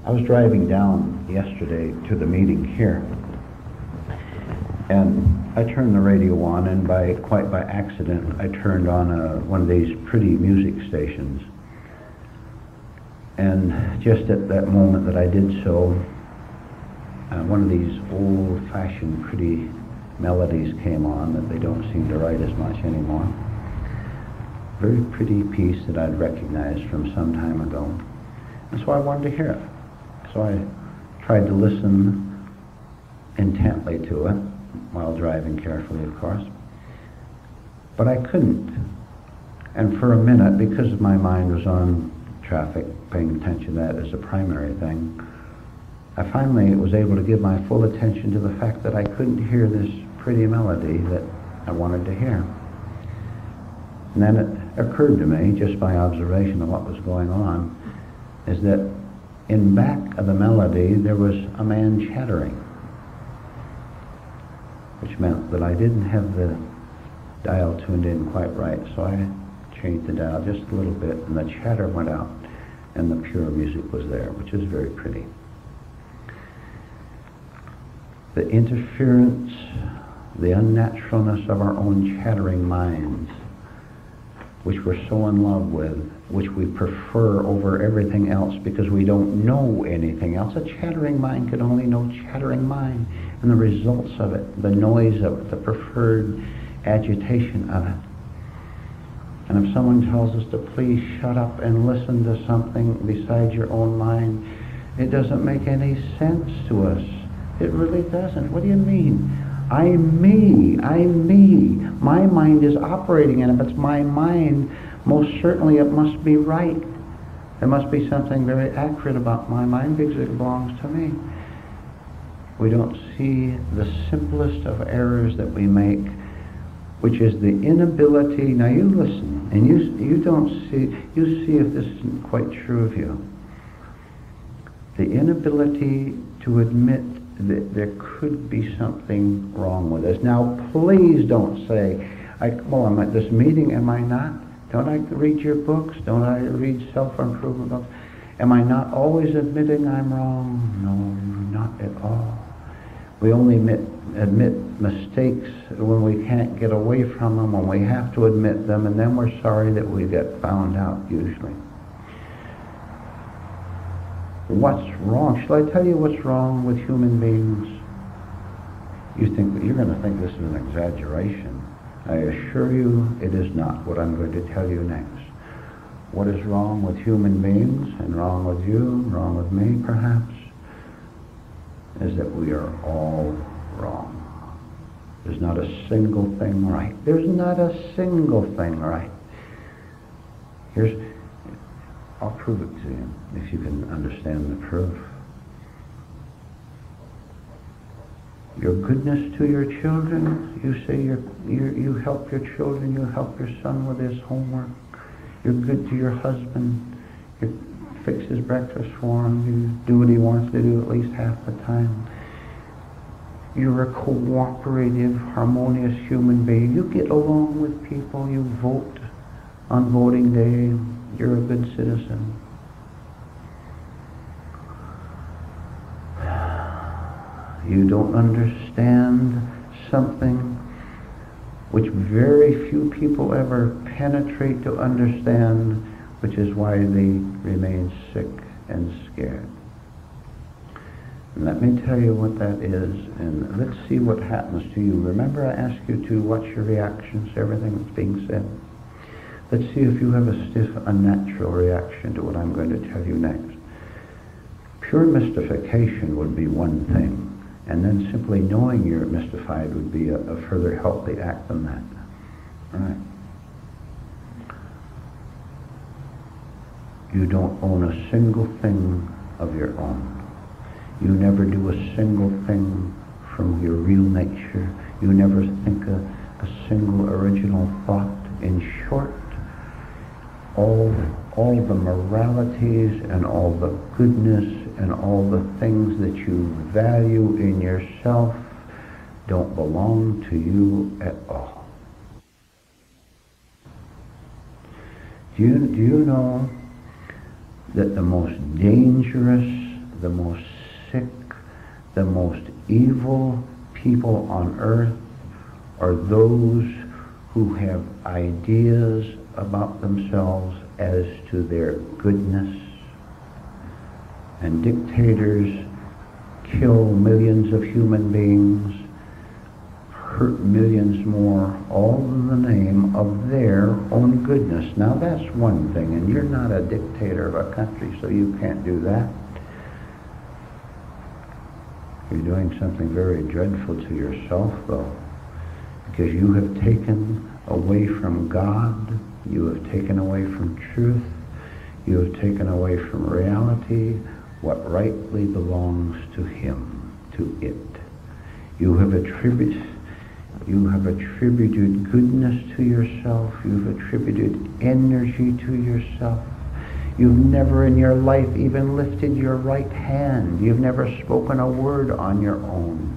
I was driving down yesterday to the meeting here, and I turned the radio on, and quite by accident, I turned on one of these pretty music stations. And just at that moment that I did so, one of these old-fashioned pretty melodies came on that they don't seem to write as much anymore. Very pretty piece that I'd recognized from some time ago. And so I wanted to hear it. So I tried to listen intently to it, while driving carefully, of course. But I couldn't. And for a minute, because my mind was on traffic, paying attention to that as a primary thing, I finally was able to give my full attention to the fact that I couldn't hear this pretty melody that I wanted to hear. And then it occurred to me, just by observation of what was going on, is that in back of the melody there was a man chattering, which meant that I didn't have the dial tuned in quite right, so I changed the dial just a little bit, and the chatter went out, and the pure music was there, which is very pretty. The interference, the unnaturalness of our own chattering minds, which we're so in love with, which we prefer over everything else because we don't know anything else. A chattering mind can only know chattering mind, and the results of it, the noise of it, the preferred agitation of it. And if someone tells us to please shut up and listen to something besides your own mind, it doesn't make any sense to us. It really doesn't. What do you mean? I'm me. My mind is operating, and if it's my mind, most certainly it must be right. There must be something very accurate about my mind because it belongs to me. We don't see the simplest of errors that we make, which is the inability. Now you listen, and you don't see, you see if this isn't quite true of you. The inability to admit that there could be something wrong with us. Now please don't say, I'm at this meeting, am I not? Don't I read your books? Don't I read self-improvement books? Am I not always admitting I'm wrong? No, not at all. We only admit mistakes when we can't get away from them, when we have to admit them, and then we're sorry that we get found out, usually. What's wrong? Shall I tell you what's wrong with human beings? You're going to think this is an exaggeration. I assure you it is not what I'm going to tell you next. What is wrong with human beings, and wrong with you, wrong with me perhaps, is that we are all wrong. There's not a single thing right. There's not a single thing right. I'll prove it to you, if you can understand the proof. Your goodness to your children, you say you help your children, you help your son with his homework. You're good to your husband, you fix his breakfast for him, you do what he wants to do at least half the time. You're a cooperative, harmonious human being. You get along with people, you vote on voting day, you're a good citizen. You don't understand something which very few people ever penetrate to understand, which is why they remain sick and scared. And let me tell you what that is, and let's see what happens to you. Remember, I asked you to watch your reactions to everything that's being said. Let's see if you have a stiff, unnatural reaction to what I'm going to tell you next. Pure mystification would be one thing, and then simply knowing you're mystified would be a further healthy act than that. All right. You don't own a single thing of your own. You never do a single thing from your real nature. You never think a single original thought. In short, all the moralities and all the goodness and all the things that you value in yourself don't belong to you at all. Do you know that the most dangerous the most sick, the most evil people on earth are those who have ideas about themselves as to their goodness. And dictators kill millions of human beings, hurt millions more, all in the name of their own goodness. Now that's one thing, and you're not a dictator of a country, so you can't do that. You're doing something very dreadful to yourself, though, because you have taken away from God, you have taken away from truth, you have taken away from reality what rightly belongs to Him, to it. You have attributed goodness to yourself, you've attributed energy to yourself. You've never in your life even lifted your right hand. You've never spoken a word on your own.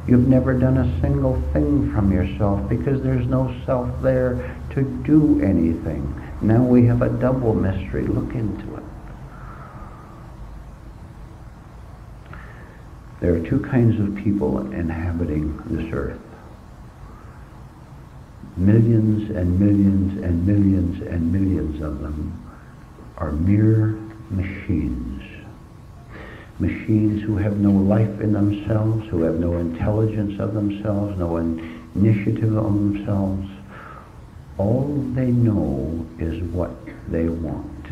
You've never done a single thing from yourself because there's no self there to do anything. Now we have a double mystery. Look into it. There are two kinds of people inhabiting this earth. Millions and millions and millions and millions of them are mere machines. Machines who have no life in themselves, who have no intelligence of themselves, no initiative of themselves. All they know is what they want.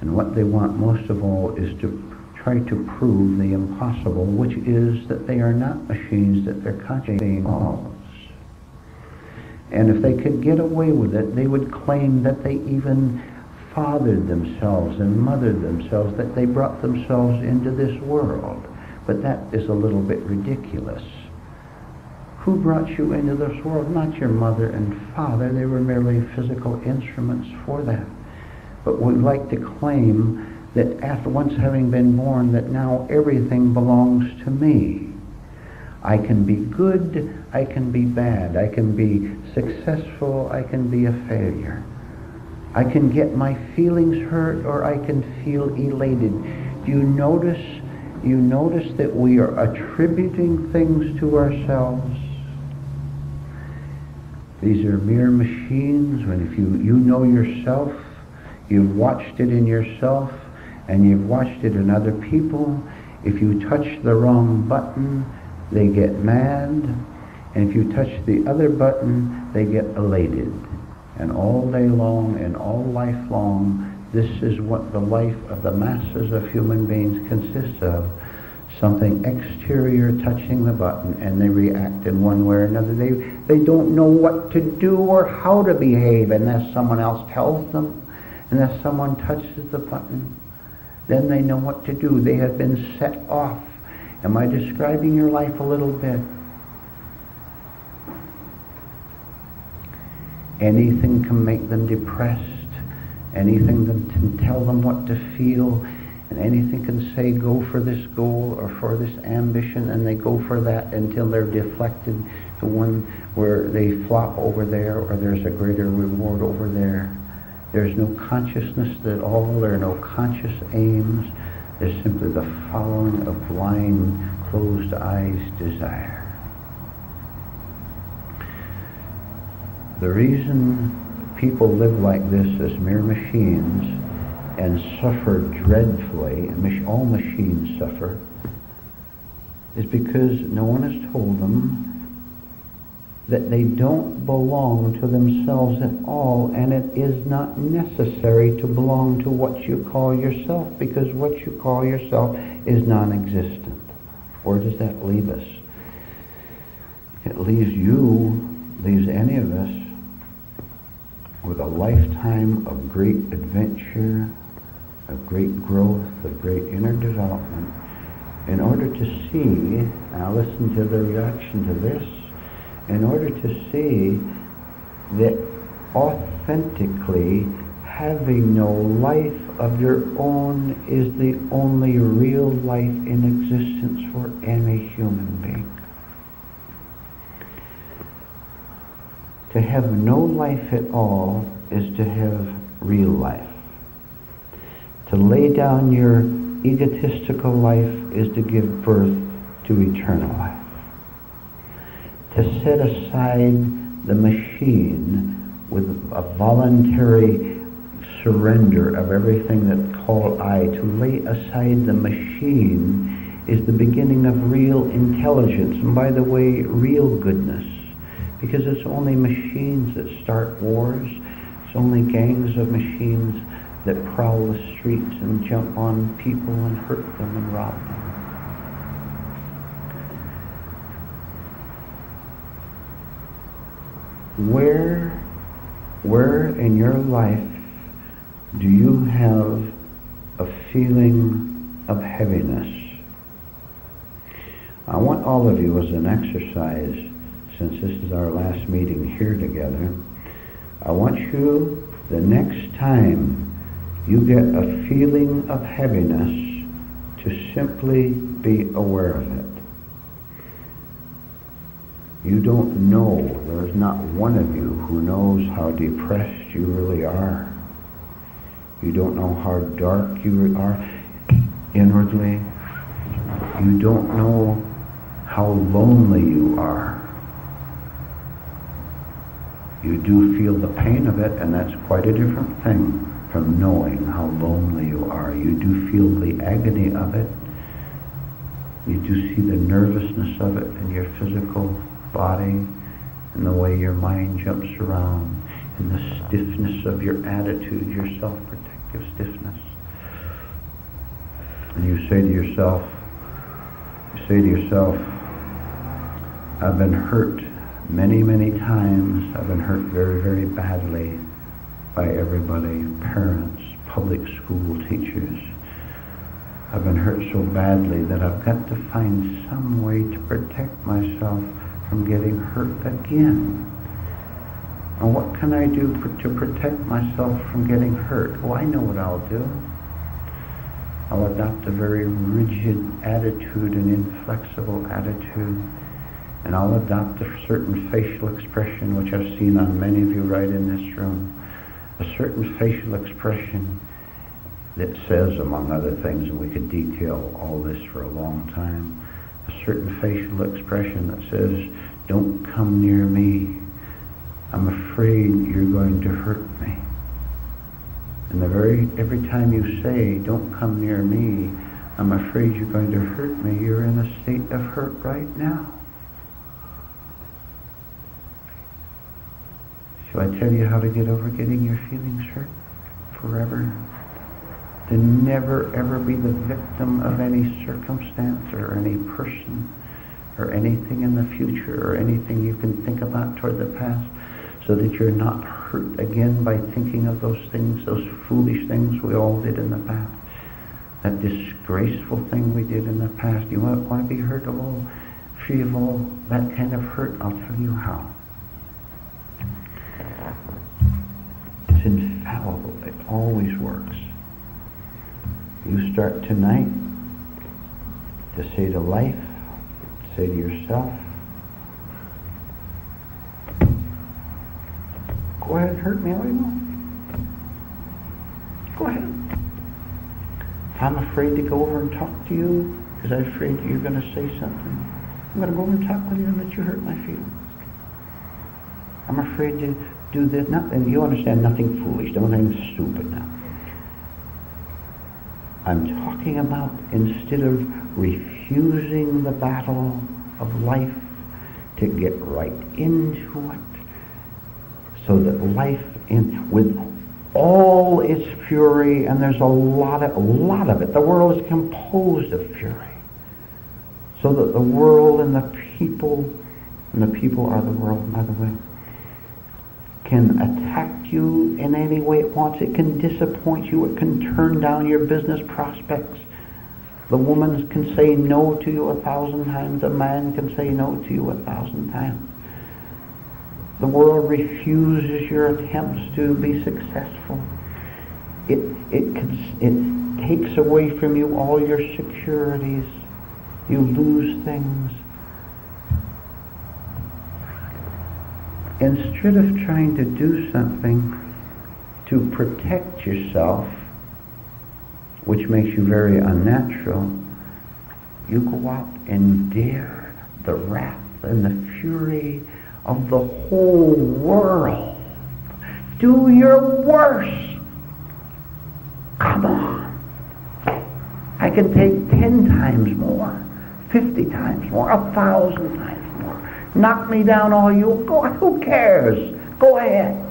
And what they want most of all is to try to prove the impossible, which is that they are not machines, that they're conscious beings. And if they could get away with it, they would claim that they even fathered themselves and mothered themselves, that they brought themselves into this world. But that is a little bit ridiculous. Who brought you into this world? Not your mother and father. They were merely physical instruments for that. But we'd like to claim that after once having been born, that now everything belongs to me. I can be good, I can be bad, I can be successful, I can be a failure. I can get my feelings hurt or I can feel elated. Do you notice that we are attributing things to ourselves? These are mere machines. When if you know yourself, you've watched it in yourself, and you've watched it in other people. If you touch the wrong button, they get mad, and if you touch the other button, they get elated. And all day long and all life long, this is what the life of the masses of human beings consists of. Something exterior touching the button, and they react in one way or another. They don't know what to do or how to behave unless someone else tells them, unless someone touches the button. Then they know what to do. They have been set off. Am I describing your life a little bit? Anything can make them depressed. Anything can tell them what to feel. And anything can say, go for this goal or for this ambition, and they go for that until they're deflected to one where they flop over there, or there's a greater reward over there. There's no consciousness at all. There are no conscious aims. There's simply the following of blind, closed eyes desire. The reason people live like this as mere machines and suffer dreadfully, and all machines suffer, is because no one has told them that they don't belong to themselves at all, and it is not necessary to belong to what you call yourself, because what you call yourself is non-existent. Where does that leave us? It leaves any of us, with a lifetime of great adventure, of great growth, of great inner development, in order to see, now listen to the reaction to this, in order to see that authentically having no life of your own is the only real life in existence for any human being. To have no life at all is to have real life. To lay down your egotistical life is to give birth to eternal life. To set aside the machine with a voluntary surrender of everything that's called I, to lay aside the machine is the beginning of real intelligence, and by the way, real goodness. Because it's only machines that start wars. It's only gangs of machines that prowl the streets and jump on people and hurt them and rob them. Where in your life do you have a feeling of heaviness? I want all of you, as an exercise, since this is our last meeting here together, I want you, the next time you get a feeling of heaviness, to simply be aware of it. You don't know, there's not one of you who knows how depressed you really are. You don't know how dark you are inwardly. You don't know how lonely you are. You do feel the pain of it, and that's quite a different thing from knowing how lonely you are. You do feel the agony of it. You do see the nervousness of it in your physical body, and the way your mind jumps around, and the stiffness of your attitude, your self-protective stiffness. And you say to yourself, I've been hurt many, many times. I've been hurt very, very badly by everybody, parents, public school teachers. I've been hurt so badly that I've got to find some way to protect myself from getting hurt again. And what can I do to protect myself from getting hurt? Oh, I know what I'll do. I'll adopt a very rigid attitude, an inflexible attitude, and I'll adopt a certain facial expression, which I've seen on many of you right in this room, a certain facial expression that says, among other things, and we could detail all this for a long time, a certain facial expression that says, don't come near me. I'm afraid you're going to hurt me. And every time you say, don't come near me, I'm afraid you're going to hurt me, you're in a state of hurt right now. Shall I tell you how to get over getting your feelings hurt forever? To never ever be the victim of any circumstance or any person or anything in the future or anything you can think about toward the past, so that you're not hurt again by thinking of those things, those foolish things we all did in the past, that disgraceful thing we did in the past. You want to be hurt of all, free of all that kind of hurt? I'll tell you how. It's infallible. It always works. You start tonight to say to life, say to yourself, go ahead and hurt me all you want. Go ahead. If I'm afraid to go over and talk to you because I'm afraid you're going to say something, I'm going to go over and talk with you and let you hurt my feelings. I'm afraid to do this. And you understand, nothing foolish, nothing stupid now. I'm talking about, instead of refusing the battle of life, to get right into it, so that life, with all its fury, and there's a lot of it, the world is composed of fury, so that the world and the people are the world, by the way, can attack you in any way it wants. It can disappoint you. It can turn down your business prospects. The woman can say no to you 1,000 times. The man can say no to you 1,000 times. The world refuses your attempts to be successful. It takes away from you all your securities. You lose things. Instead of trying to do something to protect yourself, which makes you very unnatural, you go out and dare the wrath and the fury of the whole world. Do your worst. Come on. I can take 10 times more, 50 times more, 1,000 times more. Knock me down all you go. Who cares? Go ahead.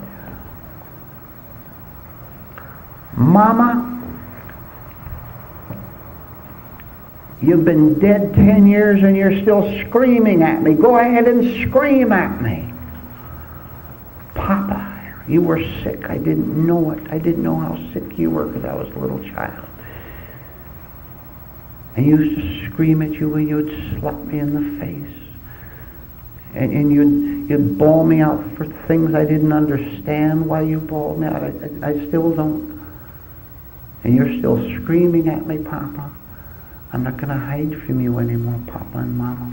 Mama, you've been dead 10 years and you're still screaming at me. Go ahead and scream at me. Papa, you were sick. I didn't know it. I didn't know how sick you were because I was a little child. And you used to scream at you when you'd slap me in the face. And you'd bawl me out for things I didn't understand why you bawled me out. I still don't. And you're still screaming at me, Papa. I'm not going to hide from you anymore, Papa and Mama.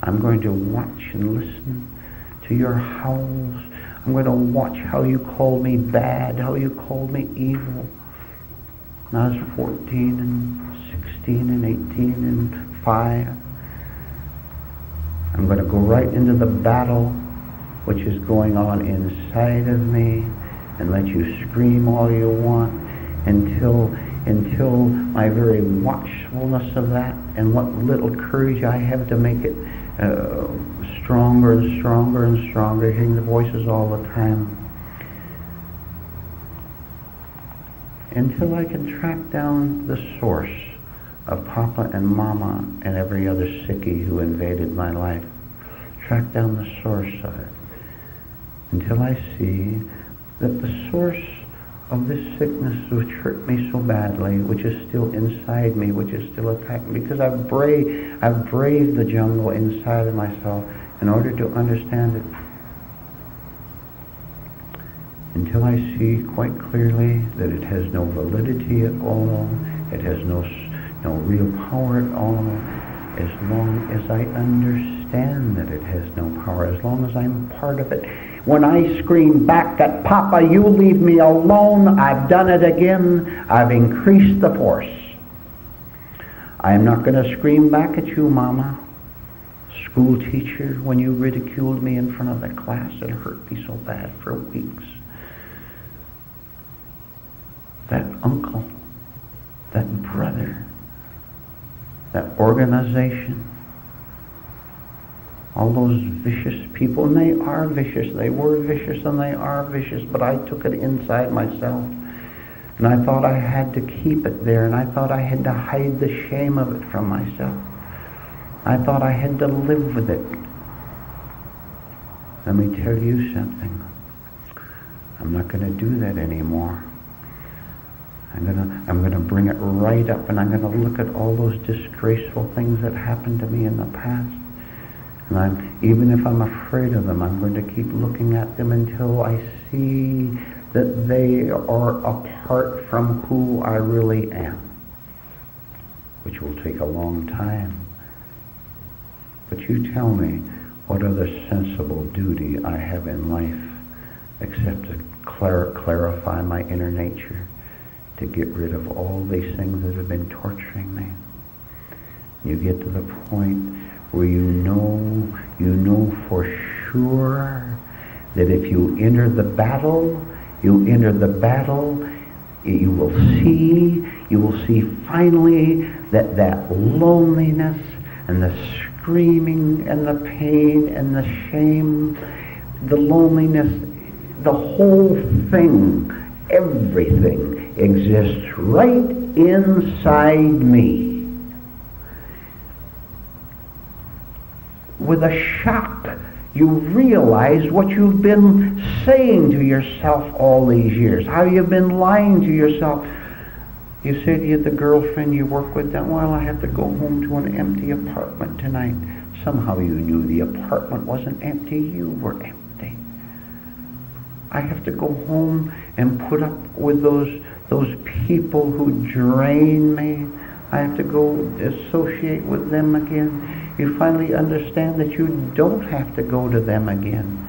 I'm going to watch and listen to your howls. I'm going to watch how you called me bad, how you called me evil. And I was 14 and 16 and 18 and 5. I'm going to go right into the battle which is going on inside of me and let you scream all you want until my very watchfulness of that and what little courage I have to make it stronger and stronger and stronger, hearing the voices all the time, until I can track down the source of Papa and Mama and every other sickie who invaded my life. Track down the source of it until I see that the source of this sickness which hurt me so badly, which is still inside me, which is still attacking me, because I've braved the jungle inside of myself in order to understand it. Until I see quite clearly that it has no validity at all, it has no real power at all, as long as I understand that it has no power, as long as I'm part of it. When I scream back at Papa, you leave me alone, I've done it again, I've increased the force. I'm not going to scream back at you, Mama. School teacher, when you ridiculed me in front of the class, it hurt me so bad for weeks. That uncle, that brother, that organization, all those vicious people, and they are vicious, they were vicious and they are vicious, but I took it inside myself. And I thought I had to keep it there, and I thought I had to hide the shame of it from myself. I thought I had to live with it. Let me tell you something. I'm not going to do that anymore. I'm going to bring it right up, and I'm going to look at all those disgraceful things that happened to me in the past. And even if I'm afraid of them, I'm going to keep looking at them until I see that they are apart from who I really am, which will take a long time. But you tell me, what other sensible duty I have in life except to clarify my inner nature, to get rid of all these things that have been torturing me. You get to the point where you know for sure that if you enter the battle, you will see finally that loneliness and the screaming and the pain and the shame, the loneliness, the whole thing, everything exists right inside me. With a shock, you realize what you've been saying to yourself all these years, how you've been lying to yourself. You say to the girlfriend you work with, well, I have to go home to an empty apartment tonight. Somehow you knew the apartment wasn't empty, you were empty. I have to go home and put up with those people who drain me. I have to go associate with them again. You finally understand that you don't have to go to them again.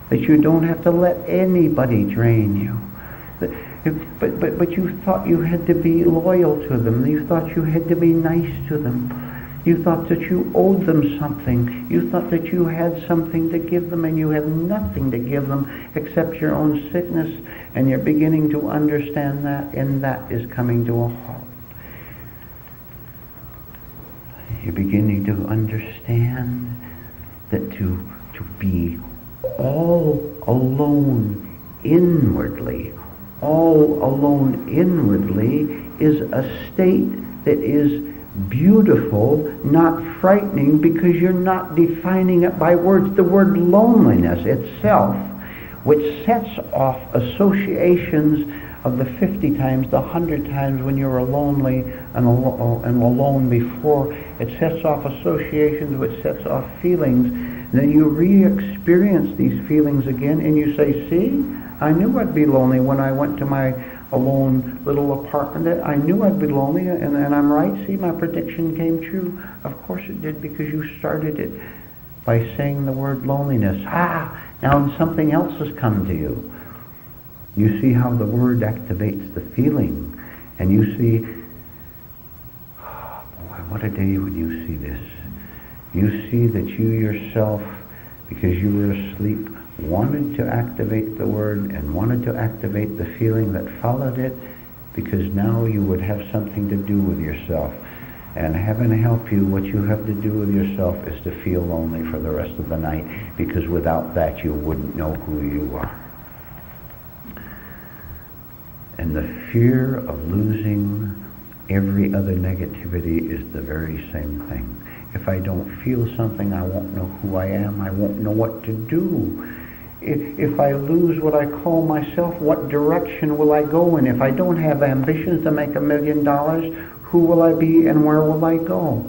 That you don't have to let anybody drain you. But you thought you had to be loyal to them. You thought you had to be nice to them. You thought that you owed them something. You thought that you had something to give them, and you have nothing to give them except your own sickness, and you're beginning to understand that, and that is coming to a halt. You're beginning to understand that to be all alone inwardly, is a state that is beautiful, not frightening, because you're not defining it by words. The word loneliness itself, which sets off associations of the 50 times, the 100 times when you were lonely and alone before, it sets off associations, which sets off feelings. And then you re-experience these feelings again, and you say, see, I knew I'd be lonely when I went to my alone little apartment. I knew I'd be lonely, and I'm right. See, my prediction came true. Of course it did, because you started it by saying the word loneliness. Now something else has come to you. You see how the word activates the feeling, and you see, oh boy, what a day when you see this. You see that you yourself, because you were asleep, wanted to activate the word and wanted to activate the feeling that followed it, because now you would have something to do with yourself. And heaven help you, what you have to do with yourself is to feel lonely for the rest of the night, because without that you wouldn't know who you are. And the fear of losing every other negativity is the very same thing. If I don't feel something, I won't know who I am. I won't know what to do. If I lose what I call myself, what direction will I go in? If I don't have ambitions to make $1 million, who will I be and where will I go?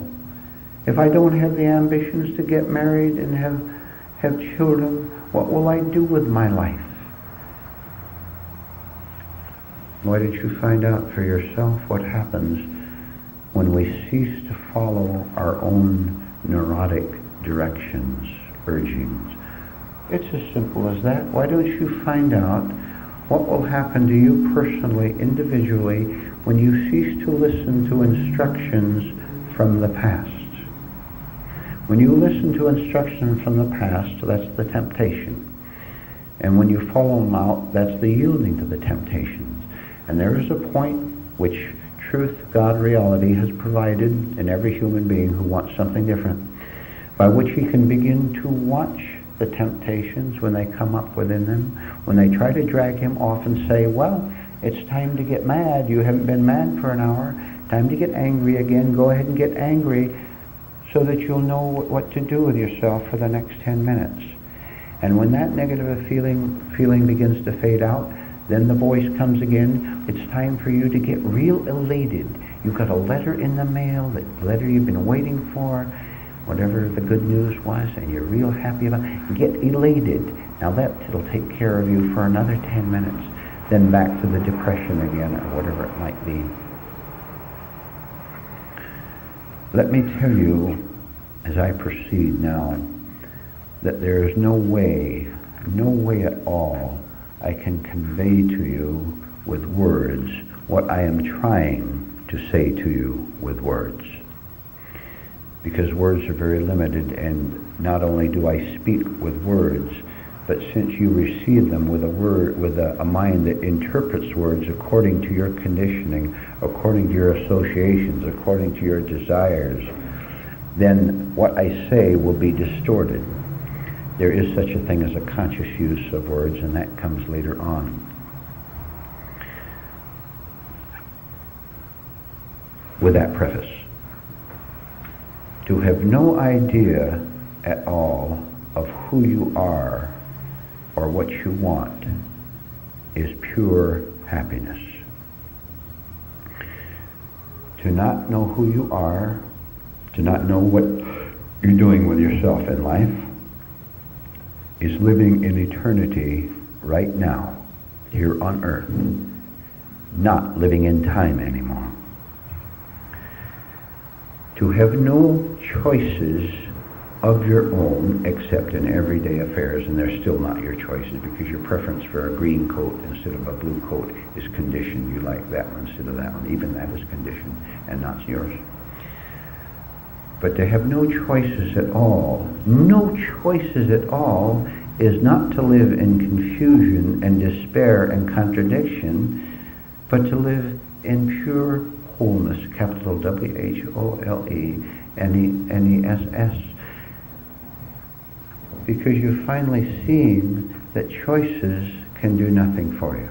If I don't have the ambitions to get married and have children, what will I do with my life? Why don't you find out for yourself what happens when we cease to follow our own neurotic directions, urgings? It's as simple as that. Why don't you find out what will happen to you personally, individually, when you cease to listen to instructions from the past? When you listen to instructions from the past, that's the temptation. And when you follow them out, that's the yielding to the temptations. And there is a point which truth, God, reality has provided in every human being who wants something different, by which he can begin to watch the temptations when they come up within them, when they try to drag him off and say, well, it's time to get mad. You haven't been mad for an hour. Time to get angry again. Go ahead and get angry, so that you'll know what to do with yourself for the next 10 minutes. And when that negative feeling begins to fade out, then the voice comes again. It's time for you to get real elated. You've got a letter in the mail, that letter you've been waiting for, whatever the good news was, and you're real happy about it. Get elated. Now that'll take care of you for another 10 minutes. Then back to the depression again, or whatever it might be. Let me tell you, as I proceed now, that there is no way at all I can convey to you with words what I am trying to say to you with words. Because words are very limited, and not only do I speak with words, but since you receive them with a mind that interprets words according to your conditioning, according to your associations, according to your desires, then what I say will be distorted. There is such a thing as a conscious use of words, and that comes later on. With that preface, to have no idea at all of who you are or what you want is pure happiness. To not know who you are, to not know what you're doing with yourself in life, is living in eternity right now, here on earth, not living in time anymore. To have no choices of your own except in everyday affairs, and they're still not your choices because your preference for a green coat instead of a blue coat is conditioned. You like that one instead of that one. Even that is conditioned and not yours. But to have no choices at all, no choices at all, is not to live in confusion and despair and contradiction, but to live in pure wholeness, capital W-H-O-L-E, N-E-S-S. Because you've finally seen that choices can do nothing for you.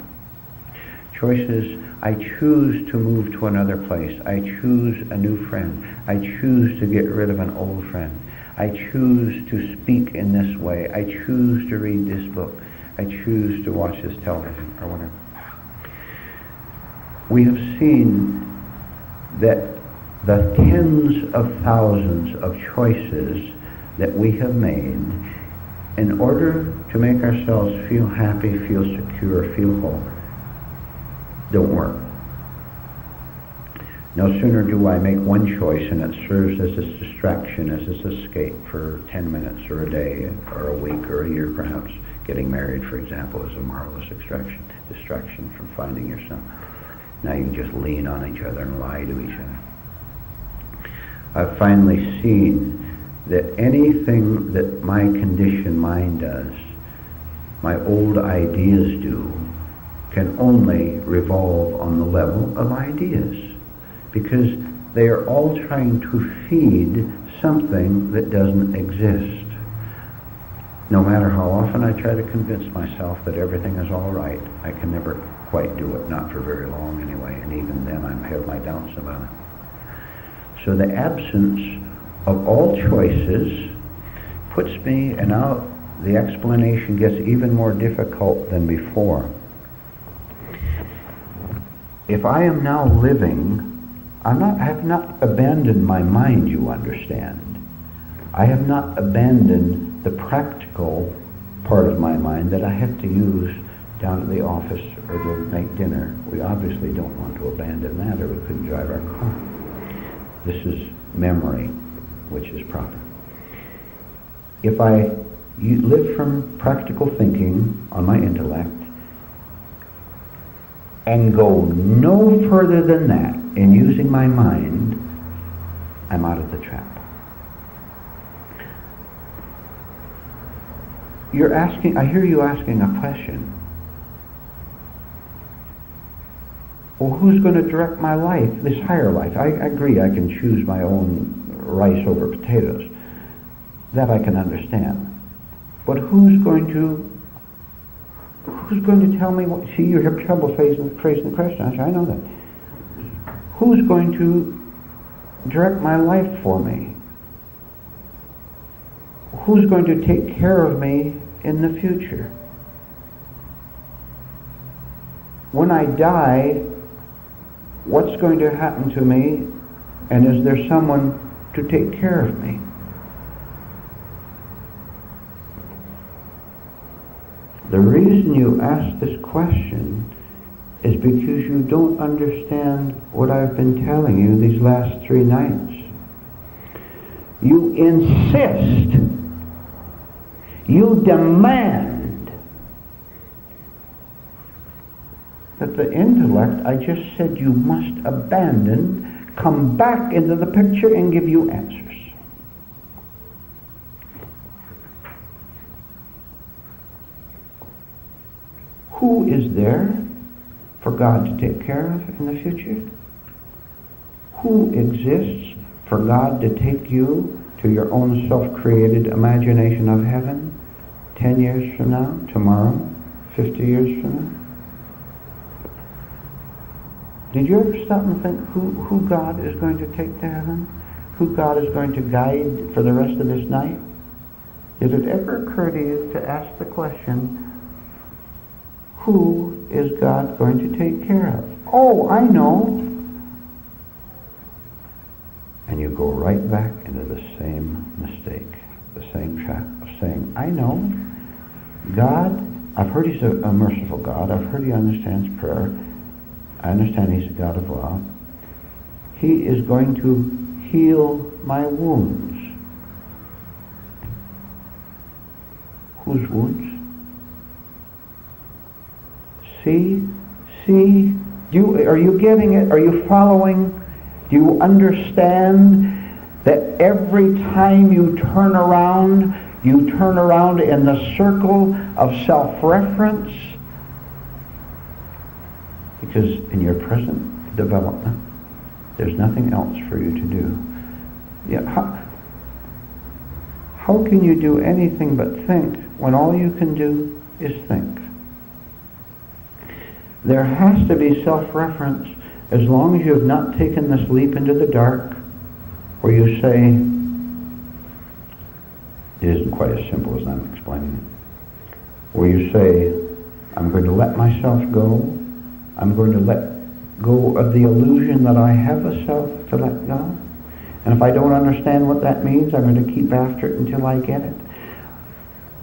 Choices, I choose to move to another place. I choose a new friend. I choose to get rid of an old friend. I choose to speak in this way. I choose to read this book. I choose to watch this television or whatever. We have seen that the tens of thousands of choices that we have made in order to make ourselves feel happy, feel secure, feel whole, don't work. No sooner do I make one choice and it serves as this distraction, as this escape for 10 minutes or a day or a week or a year perhaps. Getting married, for example, is a marvelous distraction from finding yourself. Now you can just lean on each other and lie to each other. I've finally seen that anything that my conditioned mind does, my old ideas do, can only revolve on the level of ideas, because they are all trying to feed something that doesn't exist. No matter how often I try to convince myself that everything is all right, I can never quite do it, not for very long anyway, and even then I have my doubts about it. So the absence of all choices puts me, and now the explanation gets even more difficult than before. If I am now living, I have not abandoned my mind, you understand. I have not abandoned the practical part of my mind that I have to use down at the office or to make dinner. We obviously don't want to abandon that, or we couldn't drive our car. This is memory, which is proper. If I live from practical thinking on my intellect and go no further than that in using my mind, I'm out of the trap. I hear you asking a question. Well, who's going to direct my life, this higher life? I agree, I can choose my own rice over potatoes. That I can understand. But who's going to tell me what? See, you have trouble phrasing the question. I know that. Who's going to direct my life for me? Who's going to take care of me in the future? When I die, what's going to happen to me, and is there someone to take care of me? The reason you ask this question is because you don't understand what I've been telling you these last 3 nights. You insist, you demand that the intellect I just said you must abandon come back into the picture and give you answers. Who is there for God to take care of in the future? Who exists for God to take you to your own self-created imagination of heaven 10 years from now, tomorrow, 50 years from now? Did you ever stop and think who God is going to take to heaven? Who God is going to guide for the rest of this night? Did it ever occur to you to ask the question, who is God going to take care of? Oh, I know. And you go right back into the same mistake, the same trap of saying, I know. God, I've heard he's a merciful God. I've heard he understands prayer. I understand he's a God of love. He is going to heal my wounds. whose wounds? See? Are you getting it? Are you following? Do you understand that every time you turn around in the circle of self-reference? Because in your present development, there's nothing else for you to do. Yeah, how can you do anything but think when all you can do is think? There has to be self-reference as long as you have not taken this leap into the dark where you say, it isn't quite as simple as I'm explaining it, where you say, I'm going to let myself go, I'm going to let go of the illusion that I have a self to let go. And if I don't understand what that means, I'm going to keep after it until I get it.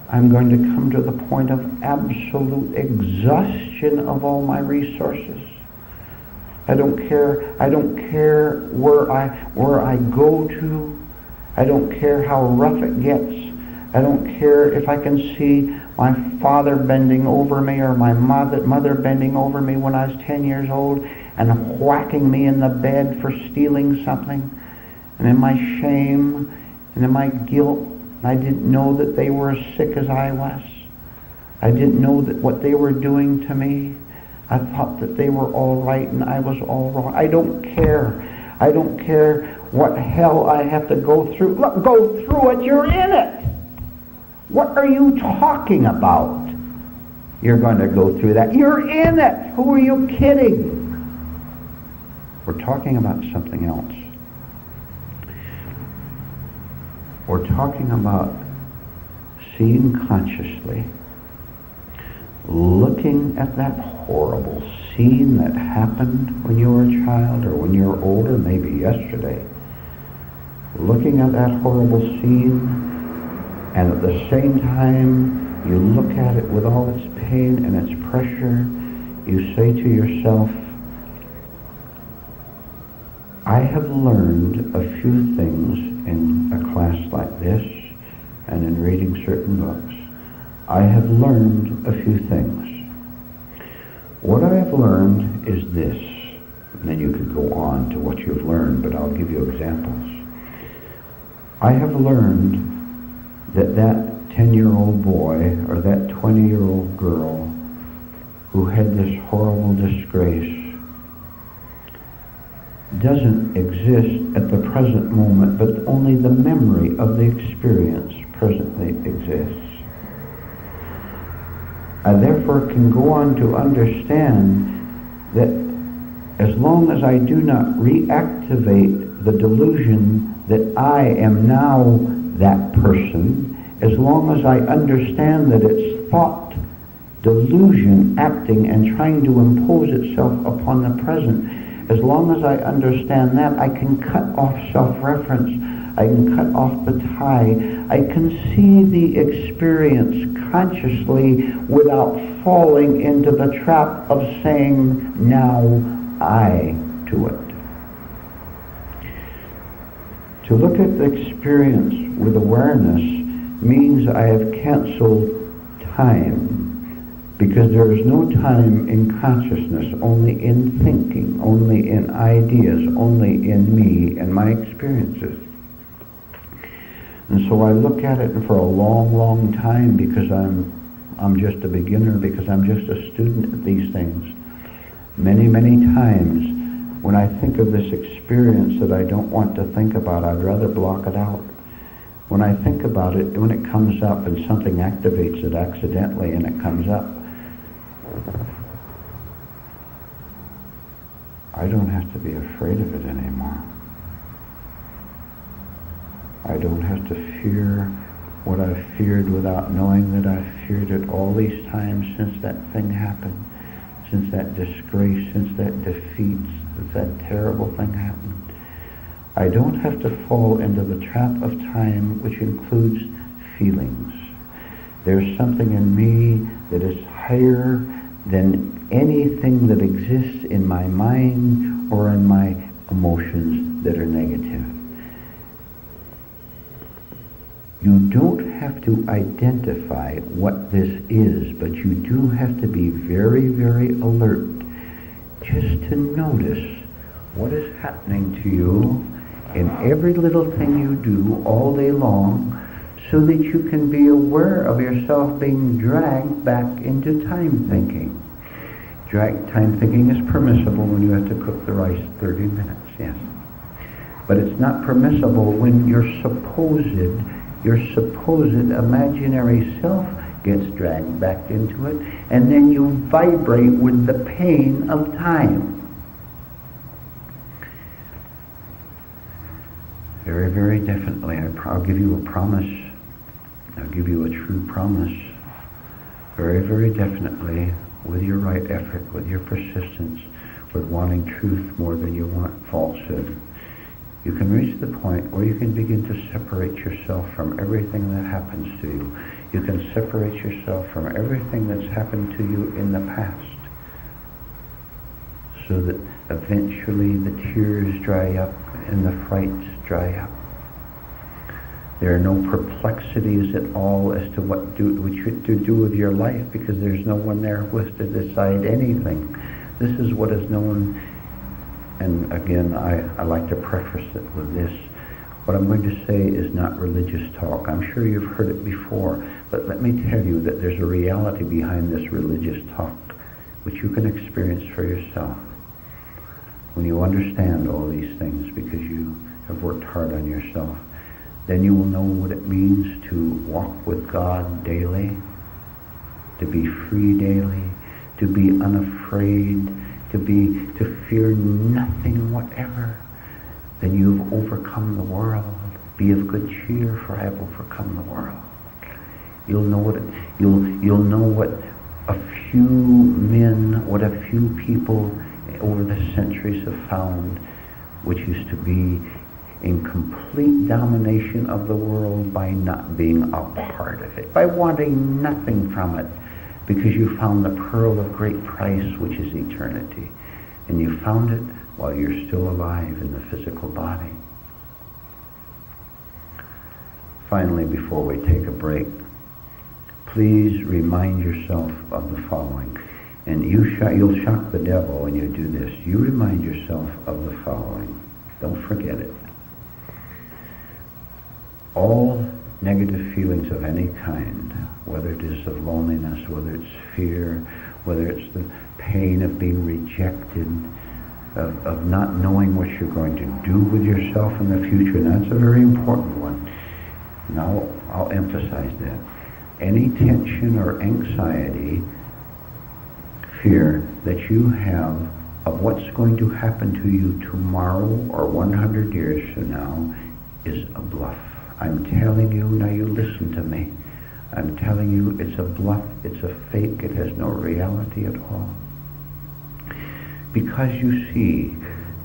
I'm going to come to the point of absolute exhaustion of all my resources. I don't care where I go to. I don't care how rough it gets. I don't care if I can see my father bending over me or my mother bending over me when I was 10 years old and whacking me in the bed for stealing something. And in my shame and in my guilt, I didn't know that they were as sick as I was. I didn't know that what they were doing to me. I thought that they were all right and I was all wrong. I don't care. I don't care what hell I have to go through. Look, go through it. You're in it. What are you talking about? You're going to go through that. You're in it. Who are you kidding? We're talking about something else. We're talking about seeing consciously, looking at that horrible scene that happened when you were a child or when you were older, maybe yesterday. Looking at that horrible scene, and at the same time you look at it with all its pain and its pressure. You say to yourself, I have learned a few things in a class like this and in reading certain books. I have learned a few things. What I have learned is this, and then you could go on to what you've learned, but I'll give you examples. I have learned that 10-year-old boy or that 20-year-old girl who had this horrible disgrace doesn't exist at the present moment, but only the memory of the experience presently exists. I therefore can go on to understand that as long as I do not reactivate the delusion that I am now that person, as long as I understand that it's thought, delusion, acting and trying to impose itself upon the present, as long as I understand that, I can cut off self-reference. I can cut off the tie. I can see the experience consciously without falling into the trap of saying, now I to it. To look at the experience with awareness means I have canceled time, because there is no time in consciousness, only in thinking, only in ideas, only in me and my experiences. And so I look at it for a long, long time because I'm just a beginner, because I'm just a student at these things. Many, many times when I think of this experience that I don't want to think about, I'd rather block it out. When I think about it, when it comes up and something activates it accidentally and it comes up, I don't have to be afraid of it anymore. I don't have to fear what I've feared without knowing that I've feared it all these times since that thing happened, since that disgrace, since that defeat, since that terrible thing happened. I don't have to fall into the trap of time, which includes feelings. There's something in me that is higher than anything that exists in my mind or in my emotions that are negative. You don't have to identify what this is, but you do have to be very, very alert just to notice what is happening to you in every little thing you do all day long, so that you can be aware of yourself being dragged back into time thinking. Time thinking is permissible when you have to cook the rice 30 minutes, yes. But it's not permissible when your supposed imaginary self gets dragged back into it, and then you vibrate with the pain of time. Very, very definitely. I'll give you a promise. I'll give you a true promise. Very, very definitely, with your right effort, with your persistence, with wanting truth more than you want falsehood, you can reach the point where you can begin to separate yourself from everything that happens to you. You can separate yourself from everything that's happened to you in the past, so that eventually the tears dry up and the frights dry up. There are no perplexities at all as to what to do with your life, because there's no one there who has to decide anything. This is what is known, and again, I like to preface it with this. What I'm going to say is not religious talk. I'm sure you've heard it before, but let me tell you that there's a reality behind this religious talk, which you can experience for yourself. When you understand all these things, because you have worked hard on yourself, then you will know what it means to walk with God daily, to be free daily, to be unafraid, to fear nothing whatever. Then you've overcome the world. Be of good cheer, for I have overcome the world. You'll know what a few men, what a few people over the centuries have found, which is to be in complete domination of the world by not being a part of it, by wanting nothing from it, because you found the pearl of great price, which is eternity. And you found it while you're still alive in the physical body. Finally, before we take a break, please remind yourself of the following. And you'll shock the devil when you do this. You remind yourself of the following. Don't forget it. All negative feelings of any kind, whether it is of loneliness, whether it's fear, whether it's the pain of being rejected, of not knowing what you're going to do with yourself in the future, and that's a very important one. Now I'll emphasize that. Any tension or anxiety, fear that you have of what's going to happen to you tomorrow or 100 years from now is a bluff. I'm telling you, now you listen to me. I'm telling you, it's a bluff, it's a fake, it has no reality at all. Because you see,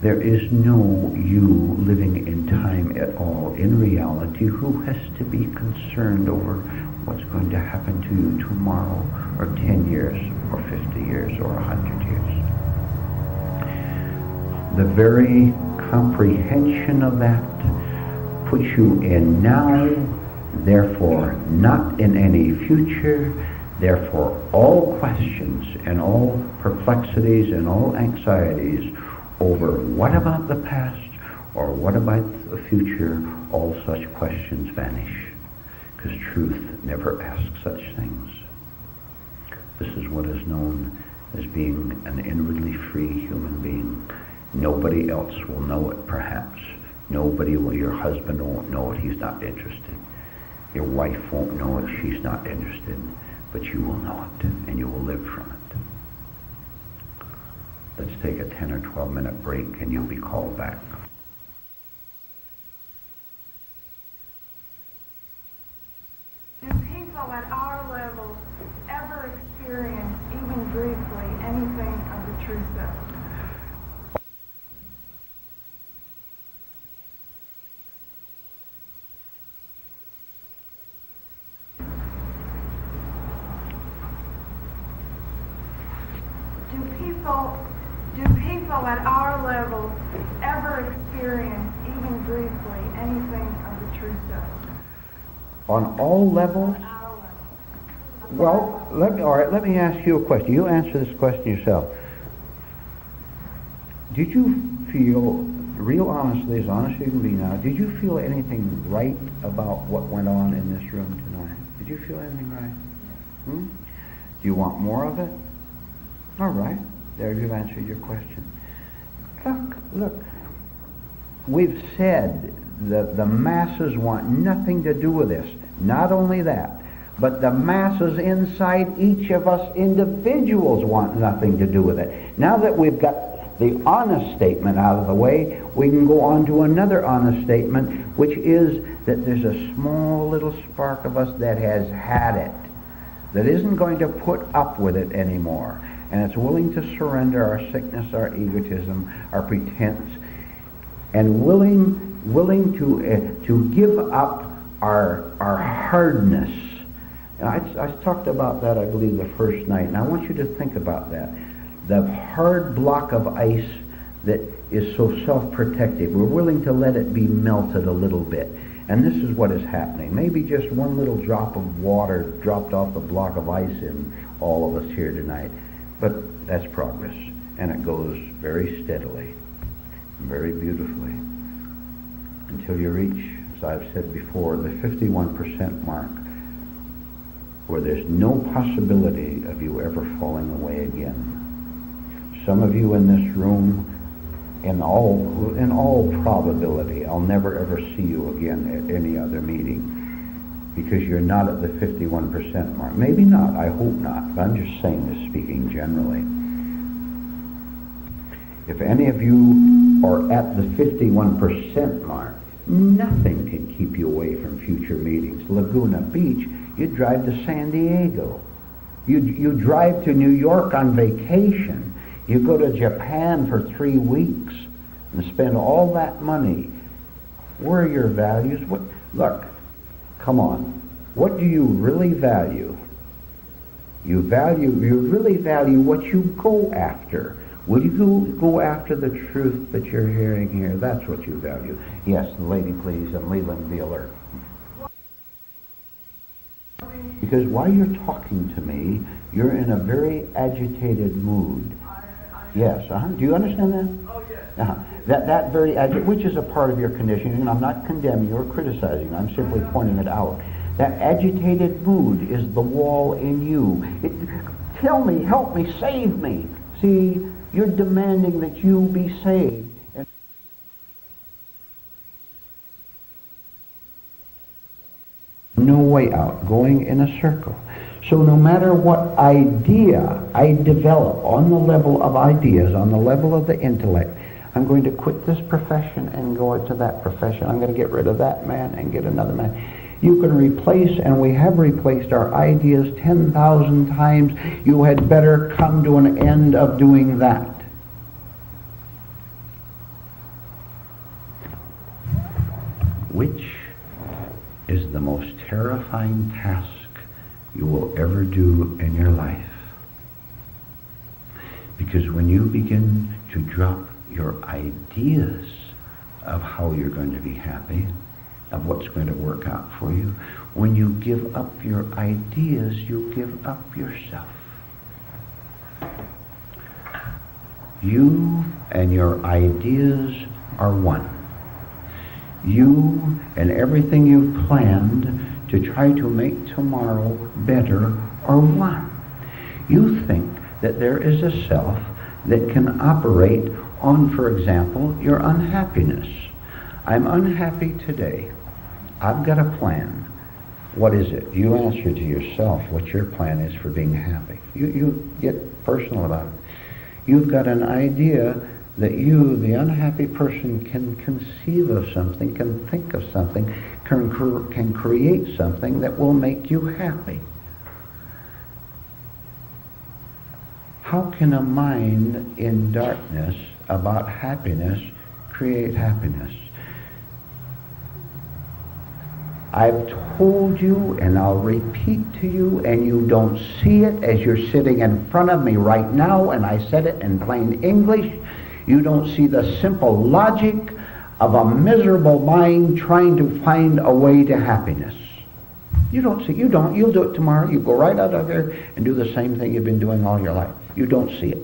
there is no you living in time at all. In reality, who has to be concerned over what's going to happen to you tomorrow, or 10 years, or 50 years, or 100 years? The very comprehension of that puts you in now, therefore not in any future, therefore all questions and all perplexities and all anxieties over what about the past or what about the future, all such questions vanish, because truth never asks such things. This is what is known as being an inwardly free human being. Nobody else will know it, perhaps. Nobody will. Your husband won't know it. He's not interested. Your wife won't know it. She's not interested. But you will know it, and you will live from it. Let's take a 10 or 12 minute break, and you'll be called back. Do people at our level ever experience, even briefly, anything of the true self? Do people at our level ever experience, even briefly, anything of the true self? On all levels? On our level. Well, let me ask you a question. You answer this question yourself. Did you feel, real honestly, as honest as you can be now, did you feel anything right about what went on in this room tonight? Did you feel anything right? Hmm? Do you want more of it? All right. There, you've answered your question. Look. We've said that the masses want nothing to do with this. Not only that, but the masses inside each of us individuals want nothing to do with it. Now that we've got the honest statement out of the way, we can go on to another honest statement, which is that there's a small little spark of us that has had it, that isn't going to put up with it anymore, and it's willing to surrender our sickness, our egotism, our pretense, and willing to give up our hardness. And I talked about that, I believe, the first night, and I want you to think about that. The hard block of ice that is so self-protective. We're willing to let it be melted a little bit. And this is what is happening. Maybe just one little drop of water dropped off the block of ice in all of us here tonight. But that's progress. And it goes very steadily, very beautifully, until you reach, as I've said before, the 51% mark, where there's no possibility of you ever falling away again. Some of you in this room, in all probability, I'll never ever see you again at any other meeting, because you're not at the 51% mark. Maybe not, I hope not, but I'm just saying this, speaking generally. If any of you are at the 51% mark, nothing can keep you away from future meetings. Laguna Beach, you drive to San Diego. You drive to New York on vacation. You go to Japan for 3 weeks and spend all that money. Where are your values? Look, come on. What do you really value? You really value what you go after. Will you go after the truth that you're hearing here? That's what you value. Yes, the lady, please, and Leland, be alert. Because while you're talking to me, you're in a very agitated mood. Yes, do you understand that? Oh, yes. That very which is a part of your conditioning, and I'm not condemning or criticizing, I'm simply pointing it out. That agitated mood is the wall in you. Tell me, help me, save me. See, you're demanding that you be saved. And no way out, going in a circle. So no matter what idea I develop on the level of ideas, on the level of the intellect, I'm going to quit this profession and go to that profession. I'm going to get rid of that man and get another man. You can replace, and we have replaced our ideas 10,000 times. You had better come to an end of doing that. Which is the most terrifying task you will ever do in your life? Because when you begin to drop your ideas of how you're going to be happy, of what's going to work out for you, when you give up your ideas, you give up yourself. You and your ideas are one. You and everything you've planned to try to make tomorrow better are one. You think that there is a self that can operate on, for example, your unhappiness. I'm unhappy today. I've got a plan. What is it? You answer to yourself what your plan is for being happy. You get personal about it. You've got an idea that you, the unhappy person, can conceive of something, can think of something, can create something that will make you happy. How can a mind in darkness about happiness create happiness? I've told you, and I'll repeat to you, and you don't see it as you're sitting in front of me right now, and I said it in plain English. You don't see the simple logic of a miserable mind trying to find a way to happiness. You don't see. You don't. You'll do it tomorrow. You go right out of there and do the same thing you've been doing all your life. You don't see it.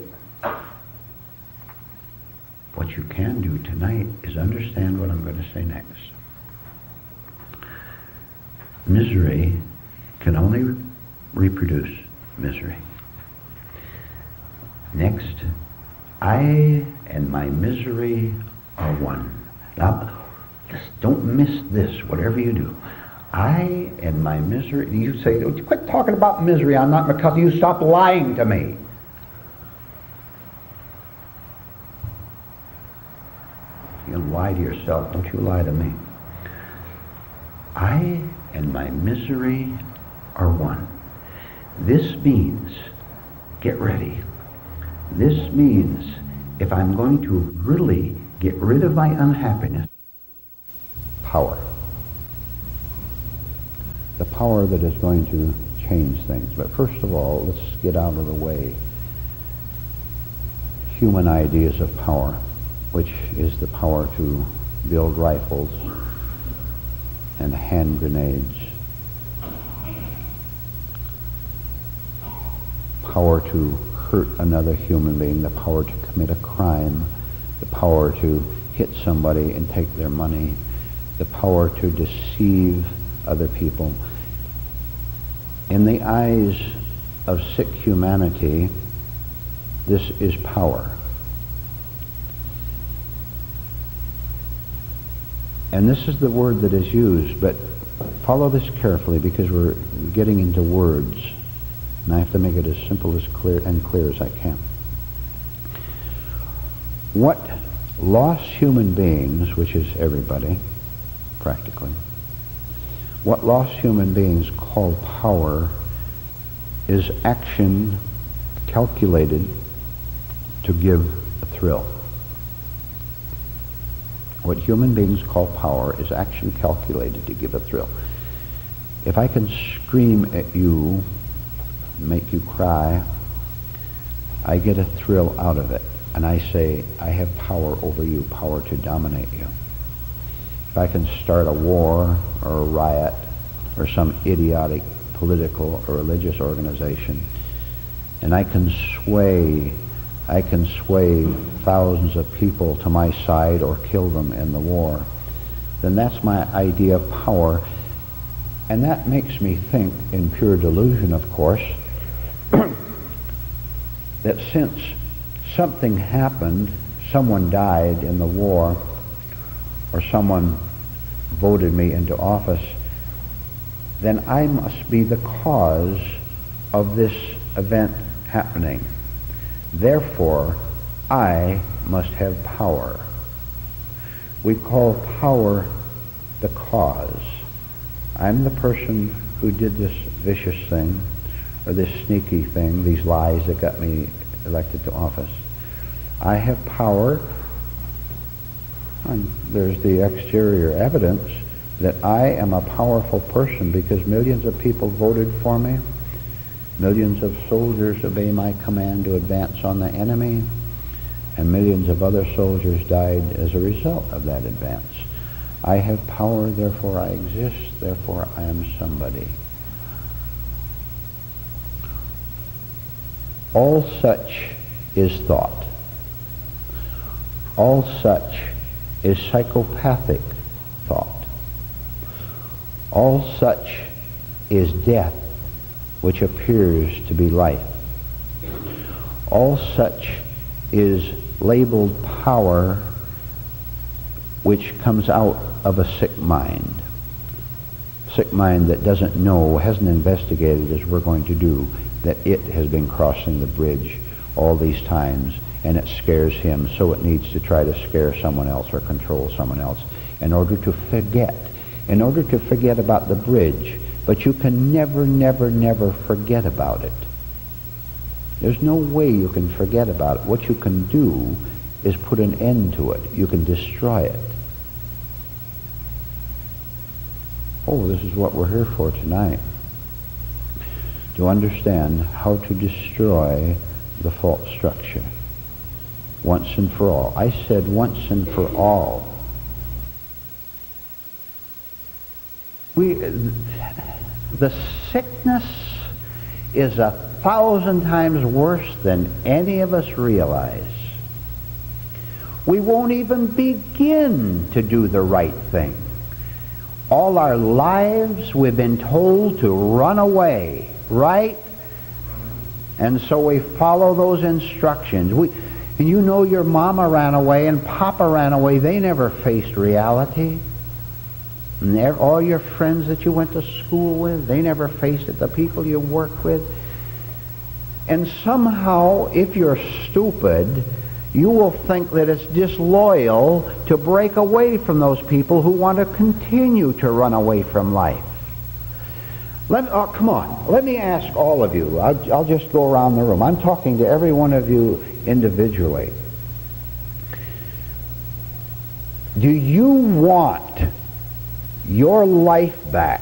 What you can do tonight is understand what I'm going to say next. Misery can only reproduce misery. Next, I and my misery are one. Now, just don't miss this, whatever you do. I and my misery, you say, quit talking about misery, I'm not because you stop lying to me. You lie to yourself, don't you lie to me. I and my misery are one. This means, get ready, this means if I'm going to really get rid of my unhappiness, power. The power that is going to change things. But first of all, let's get out of the way human ideas of power, which is the power to build rifles and hand grenades, power to hurt another human being, the power to commit a crime, the power to hit somebody and take their money, the power to deceive other people. In the eyes of sick humanity, this is power. And this is the word that is used, but follow this carefully because we're getting into words, and I have to make it as simple as clear as I can. What lost human beings, which is everybody, practically, what lost human beings call power is action calculated to give a thrill. What human beings call power is action calculated to give a thrill. If I can scream at you, make you cry, I get a thrill out of it. And I say, I have power over you, power to dominate you. If I can start a war or a riot or some idiotic political or religious organization, and I can sway thousands of people to my side or kill them in the war, then that's my idea of power. And that makes me think, in pure delusion of course, that since something happened, someone died in the war, or someone voted me into office, then I must be the cause of this event happening. Therefore, I must have power. We call power the cause. I'm the person who did this vicious thing, or this sneaky thing, these lies that got me elected to office. I have power, and there's the exterior evidence that I am a powerful person because millions of people voted for me. Millions of soldiers obey my command to advance on the enemy, and millions of other soldiers died as a result of that advance. I have power, therefore I exist, therefore I am somebody. All such is thought. All such is psychopathic thought. All such is death, which appears to be life. All such is labeled power, which comes out of a sick mind. Sick mind that doesn't know, hasn't investigated as we're going to do, that it has been crossing the bridge all these times, and it scares him, so it needs to try to scare someone else or control someone else in order to forget about the bridge. But you can never, never, never forget about it. There's no way you can forget about it. What you can do is put an end to it. You can destroy it. Oh, this is what we're here for tonight. To understand how to destroy the false structure. Once and for all. I said once and for all. the sickness is 1,000 times worse than any of us realize. We won't even begin to do the right thing. All our lives we've been told to run away, right? And so we follow those instructions. And you know your mama ran away and papa ran away. They never faced reality. And all your friends that you went to school with, they never faced it. The people you work with. And somehow, if you're stupid, you will think that it's disloyal to break away from those people who want to continue to run away from life. Come on. Let me ask all of you. I'll just go around the room. I'm talking to every one of you individually. Do you want your life back,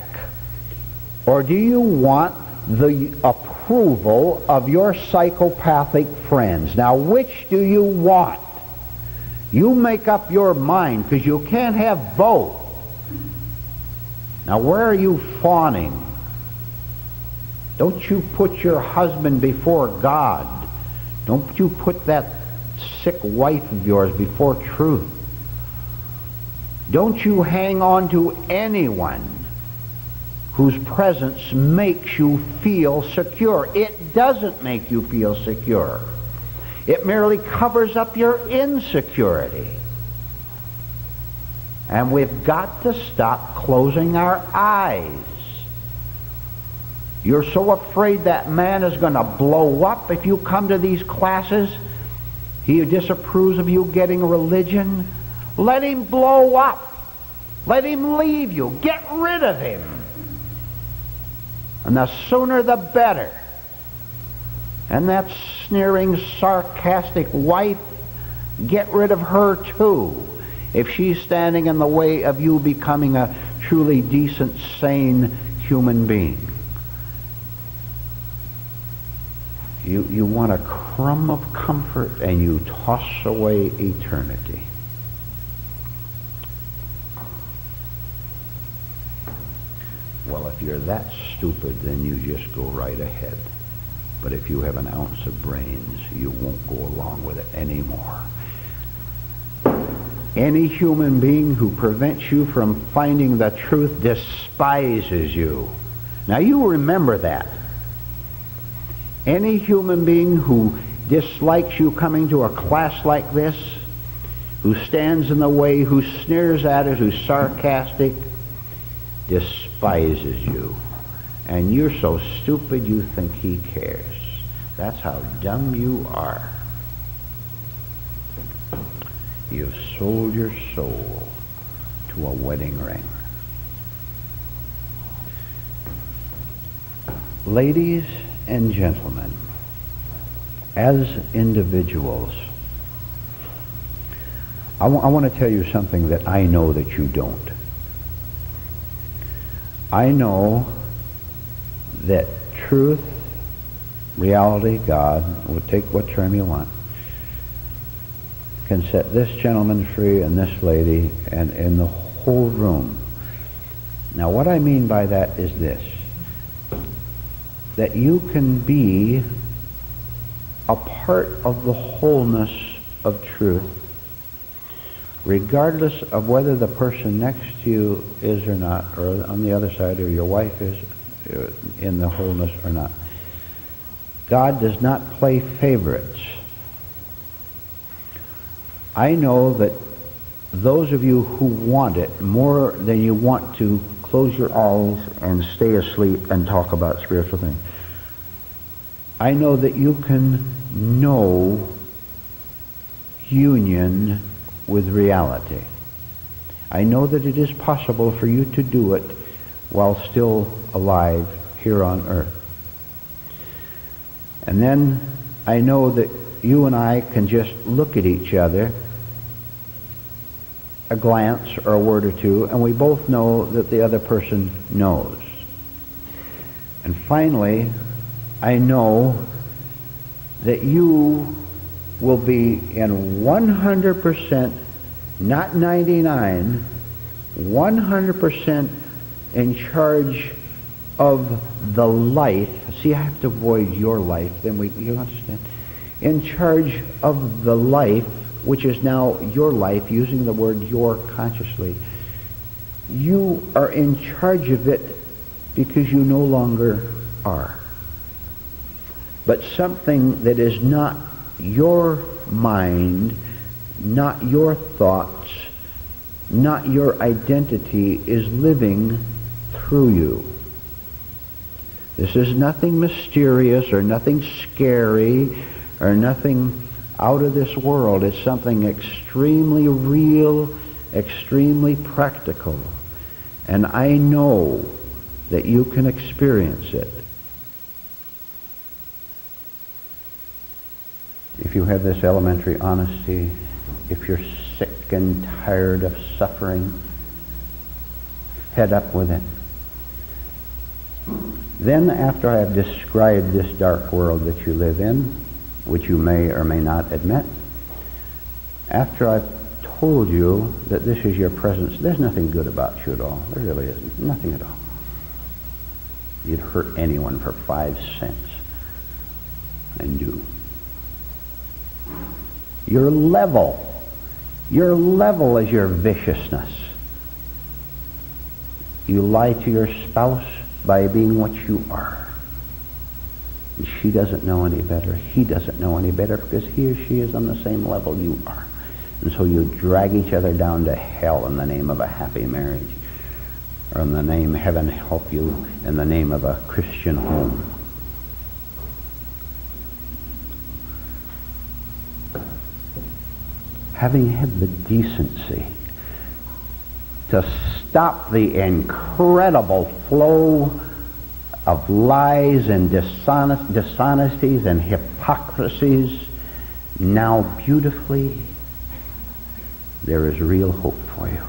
or do you want the approval of your psychopathic friends? Now, which do you want? You make up your mind, because you can't have both. Now, where are you fawning? Don't you put your husband before God. Don't you put that sick wife of yours before truth. Don't you hang on to anyone whose presence makes you feel secure. It doesn't make you feel secure. It merely covers up your insecurity. And we've got to stop closing our eyes. You're so afraid that man is going to blow up if you come to these classes. He disapproves of you getting religion. Let him blow up. Let him leave you. Get rid of him. And the sooner the better. And that sneering, sarcastic wife, get rid of her too, if she's standing in the way of you becoming a truly decent, sane human being. You want a crumb of comfort and you toss away eternity. Well, if you're that stupid, then you just go right ahead. But if you have an ounce of brains, you won't go along with it anymore. Any human being who prevents you from finding the truth despises you. Now you remember that. Any human being who dislikes you coming to a class like this, who stands in the way, who sneers at us, who's sarcastic, despises you. And you're so stupid you think he cares. That's how dumb you are. You've sold your soul to a wedding ring. Ladies and gentlemen, as individuals, I want to tell you something that I know that you don't. I know that truth, reality, God, we'll take what term you want, can set this gentleman free and this lady and in the whole room. Now what I mean by that is this, that you can be a part of the wholeness of truth, regardless of whether the person next to you is or not, or on the other side, or your wife is in the wholeness or not. God does not play favorites. I know that those of you who want it more than you want to close your eyes and stay asleep and talk about spiritual things, I know that you can know union with reality. I know that it is possible for you to do it while still alive here on earth. And then I know that you and I can just look at each other, a glance or a word or two, and we both know that the other person knows. And finally, I know that you will be in 100%, not 99, 100% in charge of the life. See, I have to avoid your life. Then you understand? In charge of the life, which is now your life, using the word your consciously. You are in charge of it because you no longer are. But something that is not your mind, not your thoughts, not your identity is living through you. This is nothing mysterious or nothing scary or nothing out of this world. It's something extremely real, extremely practical. And I know that you can experience it. If you have this elementary honesty, if you're sick and tired of suffering, fed up with it, then after I have described this dark world that you live in, which you may or may not admit, after I've told you that this is your presence, there's nothing good about you at all. There really isn't. Nothing at all. You'd hurt anyone for 5 cents. And do. Your level is your viciousness. You lie to your spouse by being what you are. And she doesn't know any better. He doesn't know any better because he or she is on the same level you are. And so you drag each other down to hell in the name of a happy marriage. Or in the name, heaven help you, in the name of a Christian home. Having had the decency to stop the incredible flow of lies and dishonesties and hypocrisies, now beautifully there is real hope for you.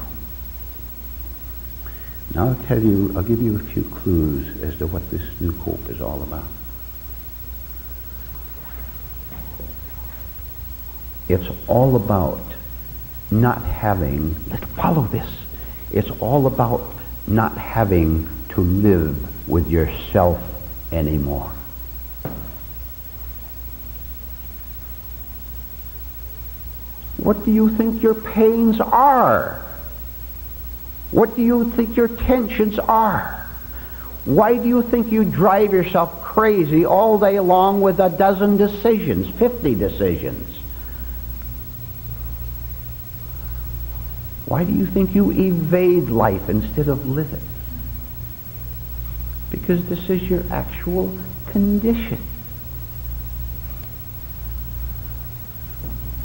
Now I'll give you a few clues as to what this new hope is all about. It's all about not having, let's follow this, it's all about not having to live with yourself anymore. What do you think your pains are? What do you think your tensions are? Why do you think you drive yourself crazy all day long with a dozen decisions, 50 decisions? Why do you think you evade life instead of live it? Because this is your actual condition.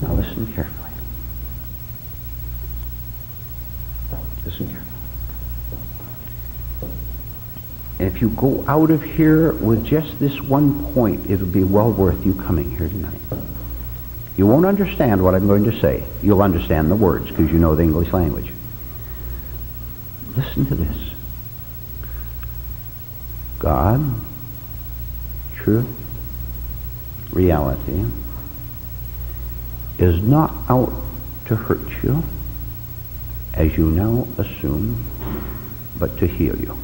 Now listen carefully. Listen carefully. And if you go out of here with just this one point, it would be well worth you coming here tonight. You won't understand what I'm going to say. You'll understand the words because you know the English language. Listen to this. God, truth, reality, is not out to hurt you, as you now assume, but to heal you.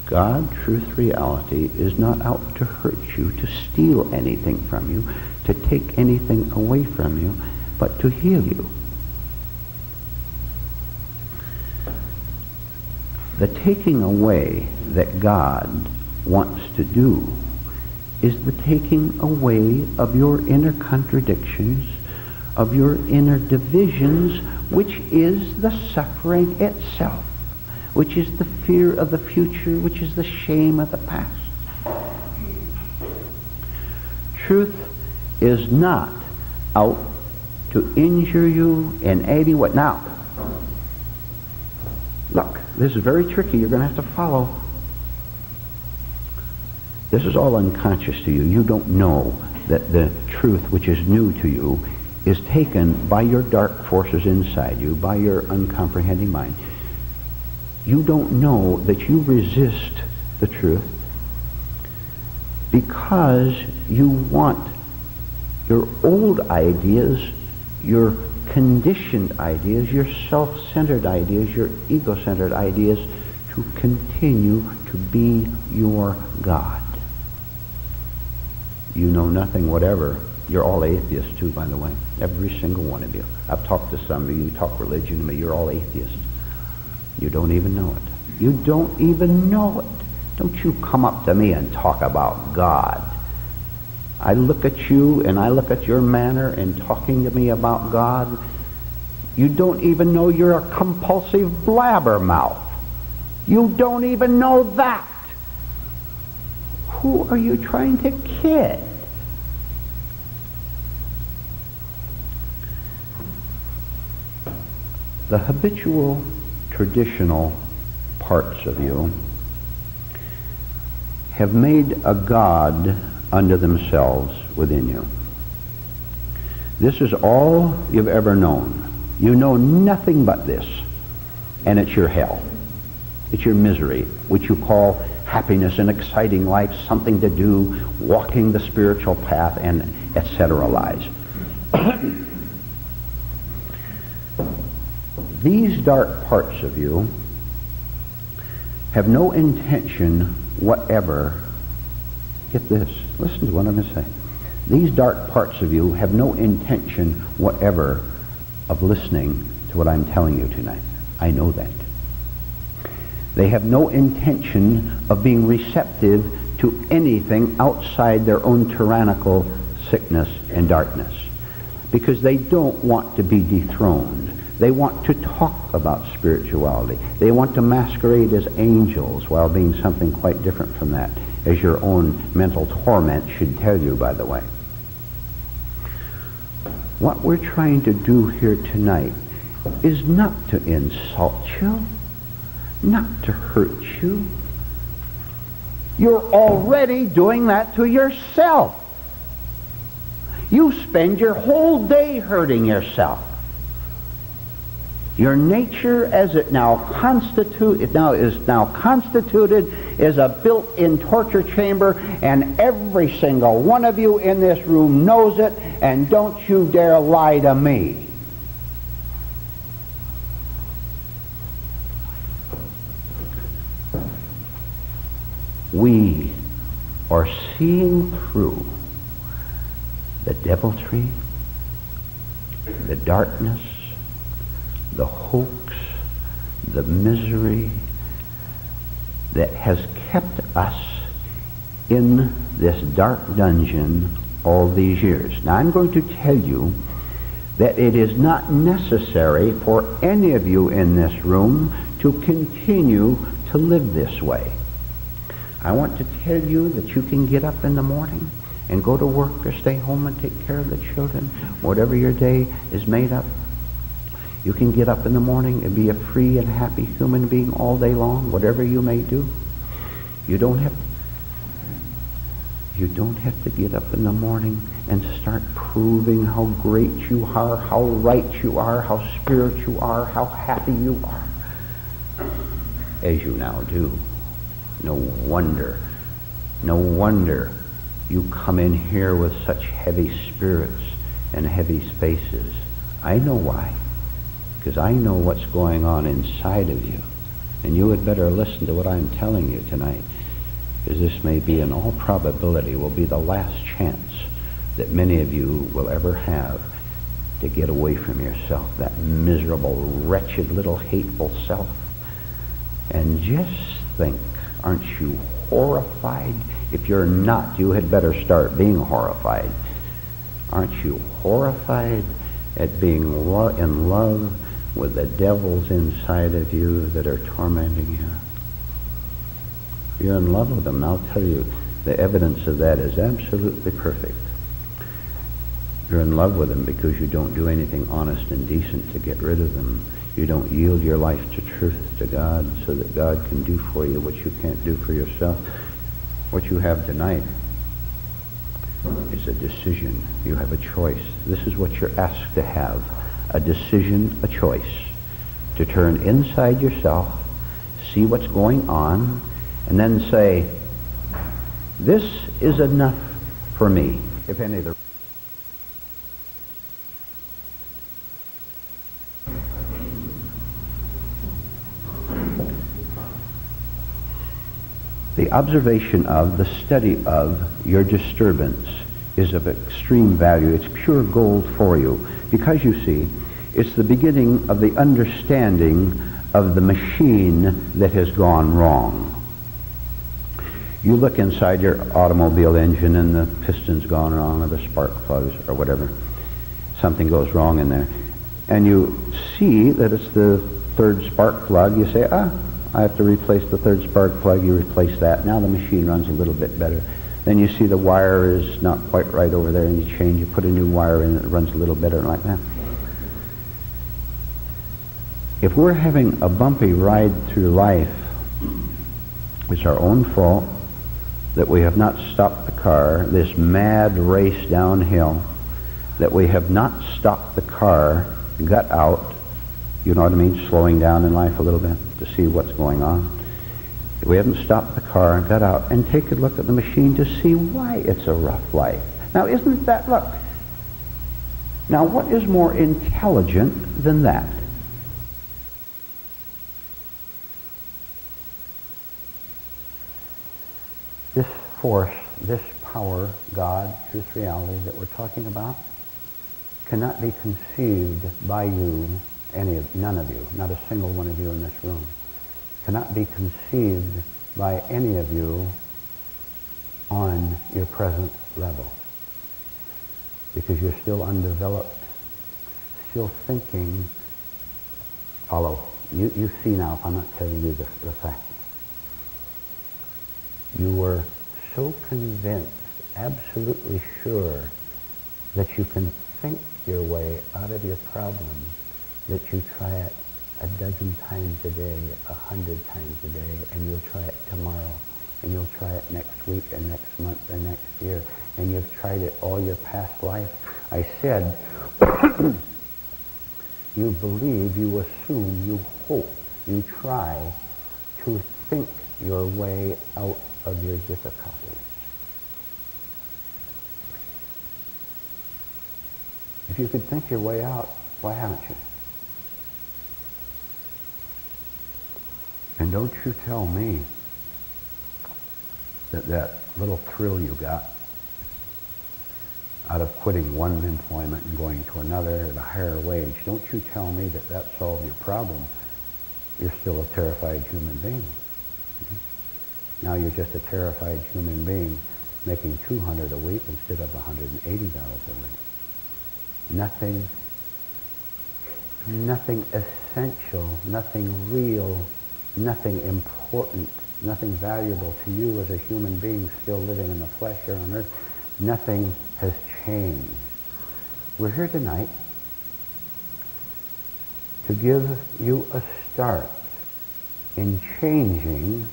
God, truth, reality, is not out to hurt you, to steal anything from you, to take anything away from you, but to heal you. The taking away that God wants to do is the taking away of your inner contradictions, of your inner divisions, which is the suffering itself, which is the fear of the future, which is the shame of the past. Truth is not out to injure you in any way. Now, look, this is very tricky. You're going to have to follow. This is all unconscious to you. You don't know that the truth, which is new to you, is taken by your dark forces inside you, by your uncomprehending mind. You don't know that you resist the truth because you want your old ideas, your conditioned ideas, your self-centered ideas, your ego-centered ideas to to continue to be your God. You know nothing whatever. You're all atheists too, by the way. Every single one of you. I've talked to some of you. You talk religion to me. You're all atheists. You don't even know it. You don't even know it. Don't you come up to me and talk about God. I look at you and I look at your manner in talking to me about God. You don't even know you're a compulsive blabbermouth. You don't even know that. Who are you trying to kid? The habitual, traditional parts of you have made a God unto themselves within you. This is all you've ever known. You know nothing but this, and it's your hell. It's your misery, which you call happiness, an exciting life, something to do, walking the spiritual path, and etc. lies. These dark parts of you have no intention whatever. Get this. Listen to what I'm going to say. These dark parts of you have no intention whatever of listening to what I'm telling you tonight. I know that. They have no intention of being receptive to anything outside their own tyrannical sickness and darkness, because they don't want to be dethroned. They want to talk about spirituality. They want to masquerade as angels while being something quite different from that, as your own mental torment should tell you, by the way. What we're trying to do here tonight is not to insult you, not to hurt you. You're already doing that to yourself. You spend your whole day hurting yourself. Your nature, as it now is now constituted, is a built-in torture chamber, and every single one of you in this room knows it, and don't you dare lie to me. We are seeing through the deviltry, the darkness, the hoax, the misery that has kept us in this dark dungeon all these years. Now, I'm going to tell you that it is not necessary for any of you in this room to continue to live this way. I want to tell you that you can get up in the morning and go to work or stay home and take care of the children, whatever your day is made up. You can get up in the morning and be a free and happy human being all day long, whatever you may do. You don't have to get up in the morning and start proving how great you are, how right you are, how spiritual you are, how happy you are, as you now do. No wonder you come in here with such heavy spirits and heavy faces. I know why. Because I know what's going on inside of you. And you had better listen to what I'm telling you tonight, because this may be, in all probability, will be the last chance that many of you will ever have to get away from yourself, that miserable, wretched, little hateful self. And just think, aren't you horrified? If you're not, you had better start being horrified. Aren't you horrified at being in love with the devils inside of you that are tormenting you? You're in love with them, and I'll tell you, the evidence of that is absolutely perfect. You're in love with them because you don't do anything honest and decent to get rid of them. You don't yield your life to truth, to God, so that God can do for you what you can't do for yourself. What you have tonight is a decision. You have a choice. This is what you're asked to have. A decision, a choice. To turn inside yourself, see what's going on, and then say, this is enough for me. If any of the The observation of, the study of your disturbance is of extreme value. It's pure gold for you. Because you see, it's the beginning of the understanding of the machine that has gone wrong. You look inside your automobile engine and the piston's gone wrong, or the spark plugs, or whatever. Something goes wrong in there. And you see that it's the third spark plug. You say, I have to replace the third spark plug. You replace that. Now the machine runs a little bit better. Then you see the wire is not quite right over there, and you change, you put a new wire in, it runs a little better, like that. If we're having a bumpy ride through life, it's our own fault that we have not stopped the car, this mad race downhill, that we have not stopped the car, got out, you know what I mean, slowing down in life a little bit to see what's going on. We haven't stopped the car, got out, and take a look at the machine to see why it's a rough life. Now, isn't that, look, now what is more intelligent than that? This force, this power, God, truth, reality that we're talking about, cannot be conceived by you, none of you, not a single one of you in this room, cannot be conceived by any of you on your present level, because you're still undeveloped, still thinking, although you see now, if I'm not telling you the fact. You were so convinced, absolutely sure, that you can think your way out of your problems, that you try it a dozen times a day, 100 times a day, and you'll try it tomorrow, and you'll try it next week, and next month, and next year, and you've tried it all your past life. I said, you believe, you assume, you hope, you try to think your way out of your difficulties. If you could think your way out, why haven't you? And don't you tell me that little thrill you got out of quitting one employment and going to another at a higher wage, don't you tell me that solved your problem. You're still a terrified human being. Now you're just a terrified human being making $200 a week instead of $180 a week. Nothing essential, nothing real, nothing important, nothing valuable to you as a human being still living in the flesh here on earth. Nothing has changed. We're here tonight to give you a start in changing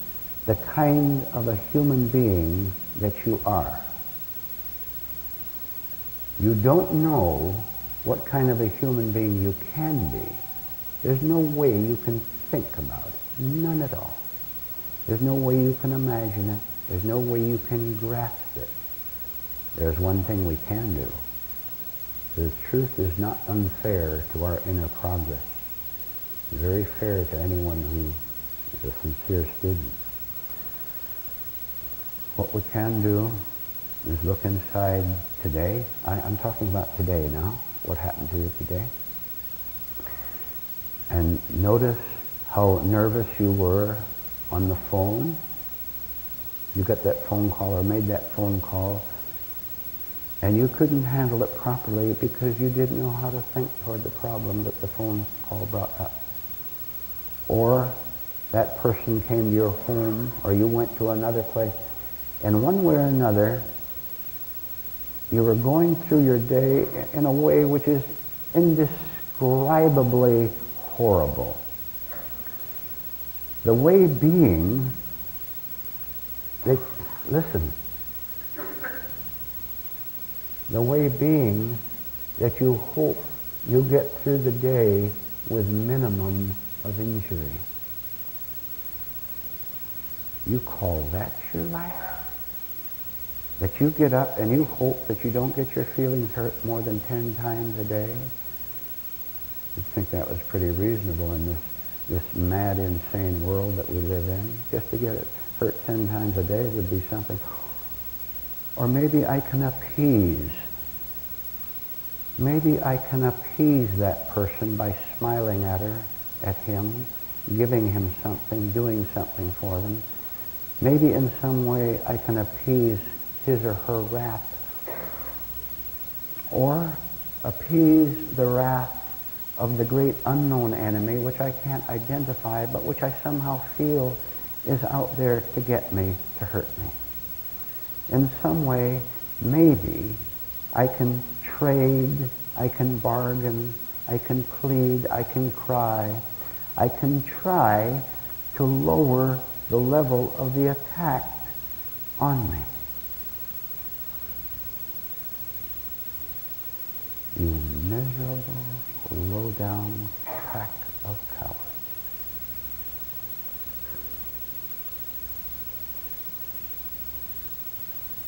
the kind of a human being that you are. You don't know what kind of a human being you can be. There's no way you can think about it. None at all. There's no way you can imagine it. There's no way you can grasp it. There's one thing we can do. The truth is not unfair to our inner progress. It's very fair to anyone who is a sincere student. What we can do is look inside today. I'm talking about today now, what happened to you today. And notice how nervous you were on the phone. You got that phone call or made that phone call, and you couldn't handle it properly because you didn't know how to think toward the problem that the phone call brought up. Or that person came to your home, or you went to another place, and one way or another, you were going through your day in a way which is indescribably horrible. The way being, listen, the way being that you hope you get through the day with minimum of injury. You call that your life? That you get up and you hope that you don't get your feelings hurt more than 10 times a day? You'd think that was pretty reasonable in this mad, insane world that we live in, just to get it hurt 10 times a day would be something. Or maybe I can appease. Maybe I can appease that person by smiling at her, at him, giving him something, doing something for them. Maybe in some way I can appease his or her wrath. Or appease the wrath of the great unknown enemy, which I can't identify, but which I somehow feel is out there to get me, to hurt me. In some way, maybe I can trade, I can bargain, I can plead, I can cry, I can try to lower the level of the attack on me. You miserable, low-down pack of cowards.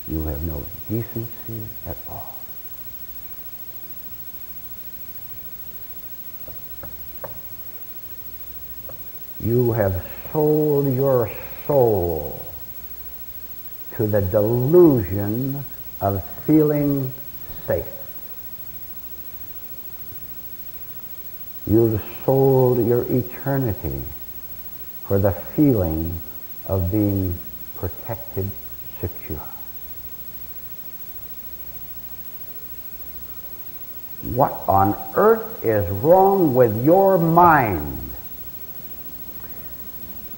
You have no decency at all. You have sold your soul to the delusion of feeling safe. You've sold your eternity for the feeling of being protected, secure. What on earth is wrong with your mind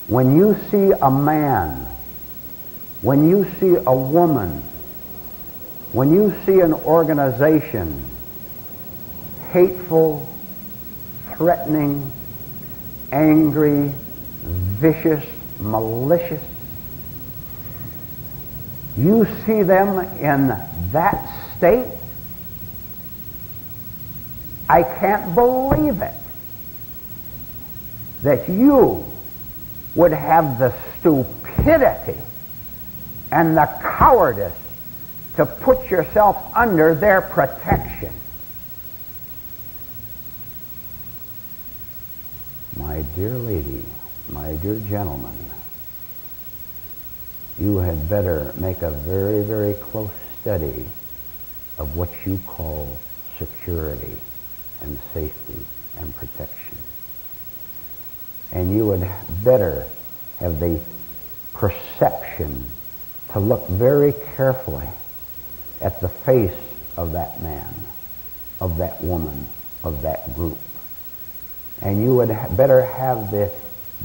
when you see a man, when you see a woman, when you see an organization hateful, threatening, angry, vicious, malicious? You see them in that state? I can't believe it that you would have the stupidity and the cowardice to put yourself under their protection. My dear lady, my dear gentleman, you had better make a very, very close study of what you call security and safety and protection. And you would better have the perception to look very carefully at the face of that man, of that woman, of that group. And you would better have the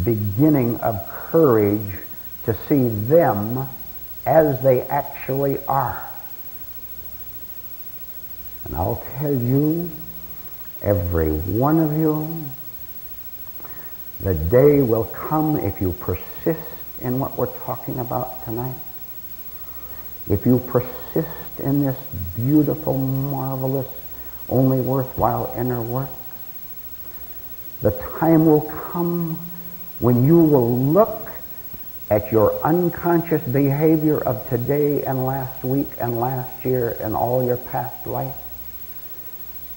beginning of courage to see them as they actually are. And I'll tell you, every one of you, the day will come, if you persist in what we're talking about tonight, if you persist in this beautiful, marvelous, only worthwhile inner work, the time will come when you will look at your unconscious behavior of today and last week and last year and all your past life.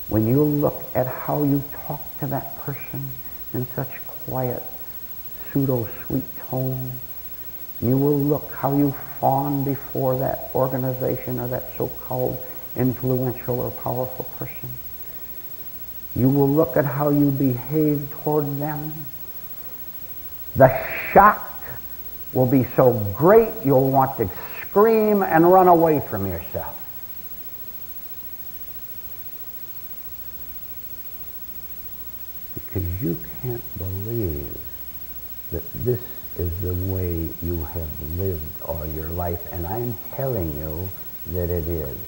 When you look at how you talk to that person in such quiet, pseudo-sweet tones, you will look how you fawn before that organization or that so-called influential or powerful person. You will look at how you behave toward them. The shock will be so great you'll want to scream and run away from yourself. Because you can't believe that this is the way you have lived all your life, and I'm telling you that it is.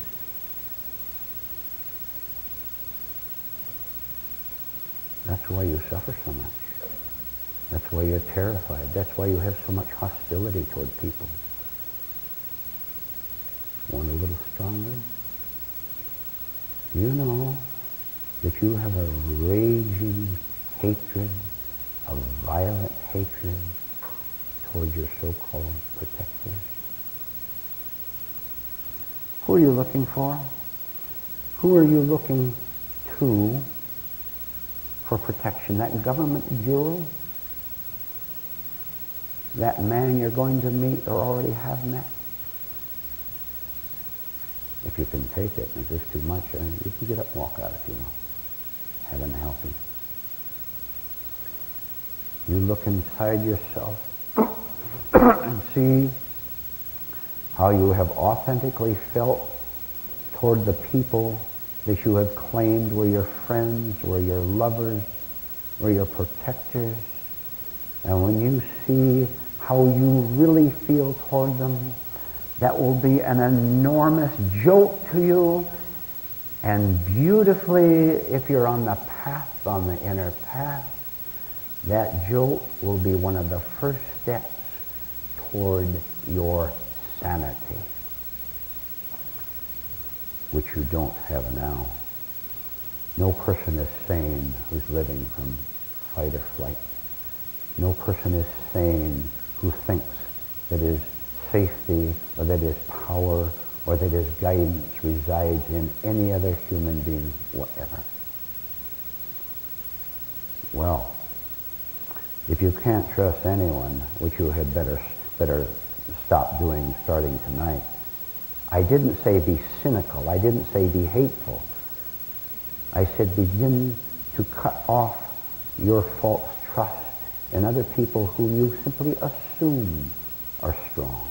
That's why you suffer so much. That's why you're terrified. That's why you have so much hostility toward people. Want a little stronger? Do you know that you have a raging hatred, a violent hatred toward your so-called protectors? Who are you looking for? Who are you looking to for protection? That government bureau? that man you're going to meet or already have met. If you can take it, if it's too much, you can get up and walk out if you want. Heaven help you. You look inside yourself and see how you have authentically felt toward the people that you have claimed were your friends, were your lovers, were your protectors. And when you see how you really feel toward them, that will be an enormous jolt to you. And beautifully, if you're on the path, on the inner path, that jolt will be one of the first steps toward your sanity, which you don't have now. No person is sane who's living from fight or flight. No person is sane who thinks that his safety or that his power or that his guidance resides in any other human being whatever. Well, if you can't trust anyone, which you had better stop doing starting tonight, I didn't say be cynical. I didn't say be hateful. I said begin to cut off your false trust in other people whom you simply assume are strong,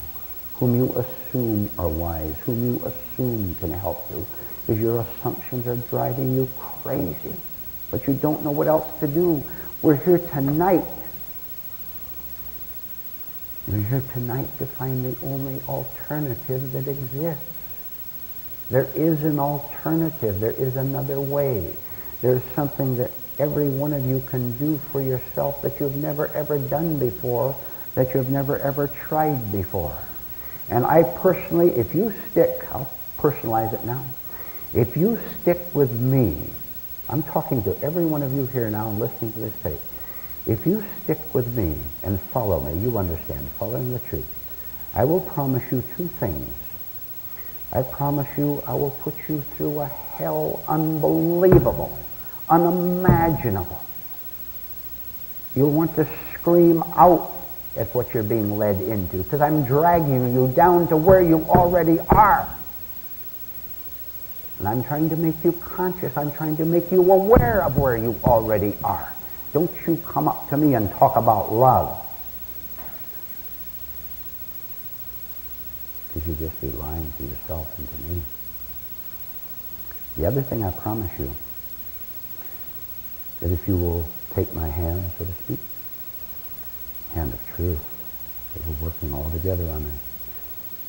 whom you assume are wise, whom you assume can help you, because your assumptions are driving you crazy. But you don't know what else to do. We're here tonight. We're here tonight to find the only alternative that exists. There is an alternative. There is another way. There's something that every one of you can do for yourself that you've never ever done before, that you've never ever tried before. And I personally, if you stick, I'll personalize it now. If you stick with me, I'm talking to every one of you here now and listening to this tape. If you stick with me and follow me, you understand, following the truth, I will promise you two things. I promise you I will put you through a hell unbelievable, unimaginable. You'll want to scream out at what you're being led into, because I'm dragging you down to where you already are. And I'm trying to make you conscious. I'm trying to make you aware of where you already are. Don't you come up to me and talk about love. Because you'll just be lying to yourself and to me. The other thing I promise you, that if you will take my hand, so to speak, hand of truth, that we're working all together on it.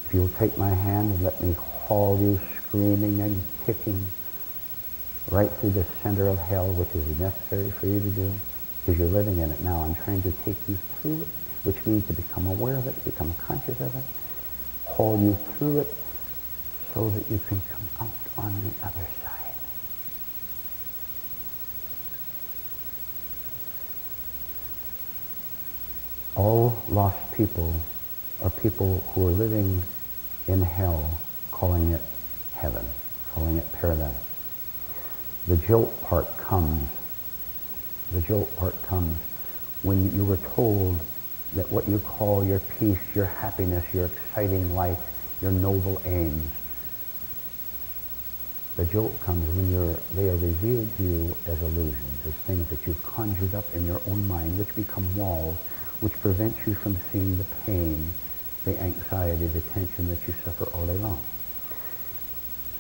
If you will take my hand and let me haul you screaming and kicking right through the center of hell, which is necessary for you to do, because you're living in it now. I'm trying to take you through it, which means to become aware of it, to become conscious of it, haul you through it so that you can come out on the other side. All lost people are people who are living in hell, calling it heaven, calling it paradise. The jolt part comes. The jolt part comes when you were told that what you call your peace, your happiness, your exciting life, your noble aims, the jolt comes when they are revealed to you as illusions, as things that you've conjured up in your own mind, which become walls, which prevent you from seeing the pain, the anxiety, the tension that you suffer all day long.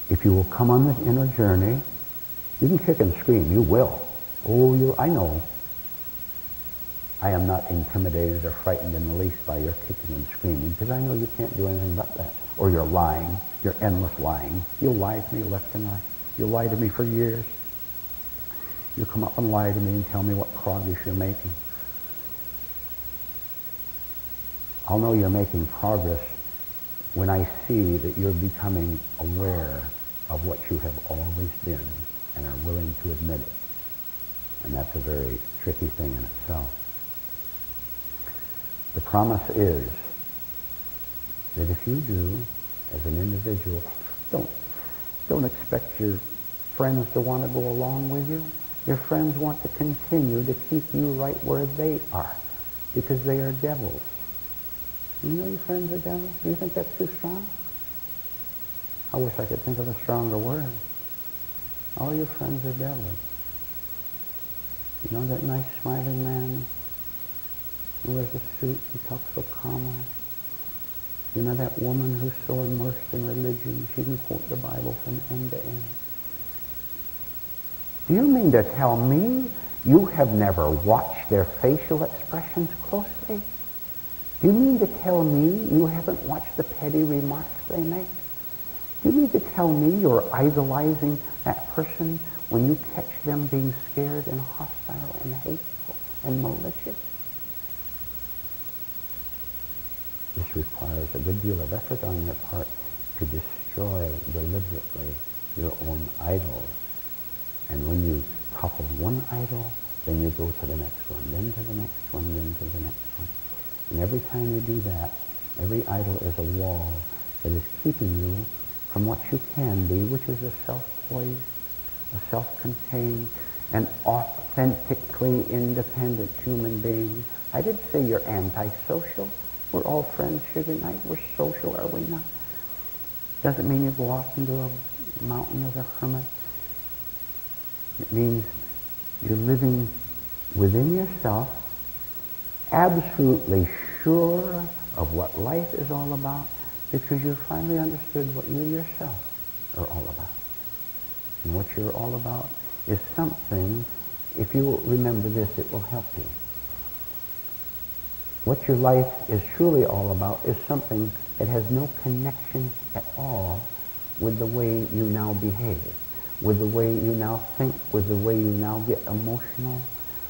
If you will come on the inner journey, you can kick and scream, you will. Oh, I know. I am not intimidated or frightened in the least by your kicking and screaming, because I know you can't do anything but that. Or you're lying, you're endless lying. You'll lie to me left and right. You'll lie to me for years. You'll come up and lie to me and tell me what progress you're making. I'll know you're making progress when I see that you're becoming aware of what you have always been and are willing to admit it. And that's a very tricky thing in itself. The promise is that if you do, as an individual, don't expect your friends to want to go along with you. Your friends want to continue to keep you right where they are, because they are devils. You know your friends are devils? Do you think that's too strong? I wish I could think of a stronger word. All your friends are devils. You know that nice smiling man who wears a suit, he talks so calmly? You know that woman who's so immersed in religion, she can quote the Bible from end to end? Do you mean to tell me you have never watched their facial expressions closely? Do you mean to tell me you haven't watched the petty remarks they make? Do you mean to tell me you're idolizing that person when you catch them being scared and hostile and hateful and malicious? This requires a good deal of effort on your part to destroy deliberately your own idols. And when you topple one idol, then you go to the next one, then to the next one, then to the next one. And every time you do that, every idol is a wall that is keeping you from what you can be, which is a self-poised, a self-contained, and authentically independent human being. I didn't say you're antisocial. We're all friends here tonight. We're social, are we not? Doesn't mean you go off into a mountain as a hermit. It means you're living within yourself, absolutely sure of what life is all about, because you've finally understood what you yourself are all about. And what you're all about is something, if you will remember this, it will help you. What your life is truly all about is something that has no connection at all with the way you now behave, with the way you now think, with the way you now get emotional,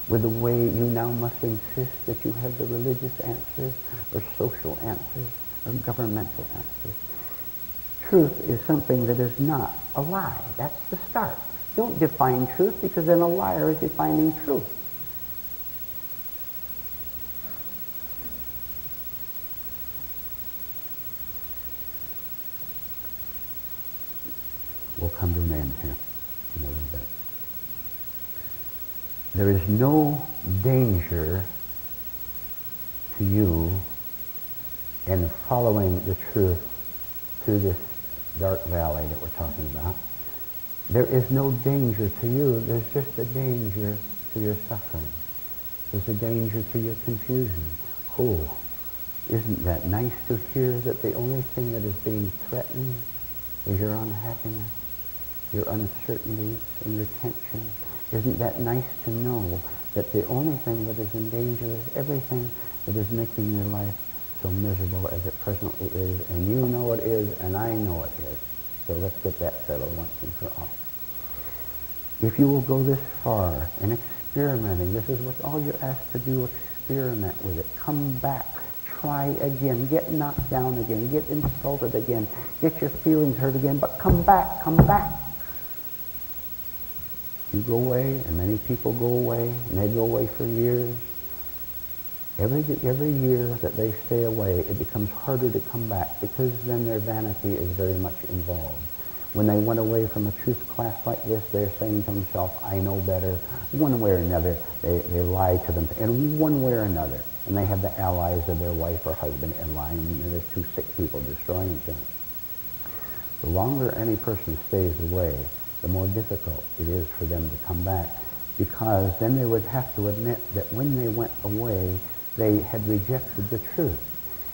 with the way you now must insist that you have the religious answers or social answers or governmental answers. Truth is something that is not a lie. That's the start. Don't define truth, because then a liar is defining truth. We'll come to an end here in a little bit. There is no danger to you in following the truth through this dark valley that we're talking about. There is no danger to you. There's just a danger to your suffering. There's a danger to your confusion. Oh, isn't that nice to hear that the only thing that is being threatened is your unhappiness, your uncertainties, and your tension? Isn't that nice to know that the only thing that is in danger is everything that is making your life so miserable as it presently is, and you know it is, and I know it is. So let's get that settled once and for all. If you will go this far in experimenting, this is what all you're asked to do, experiment with it. Come back, try again, get knocked down again, get insulted again, get your feelings hurt again, but come back, come back. You go away, and many people go away, and they go away for years. Every year that they stay away, it becomes harder to come back, because then their vanity is very much involved. When they went away from a truth class like this, they're saying to themselves, I know better. One way or another, they lie to them, in one way or another. And they have the allies of their wife or husband in line, and there's two sick people destroying each other. The longer any person stays away, the more difficult it is for them to come back, because then they would have to admit that when they went away, they had rejected the truth.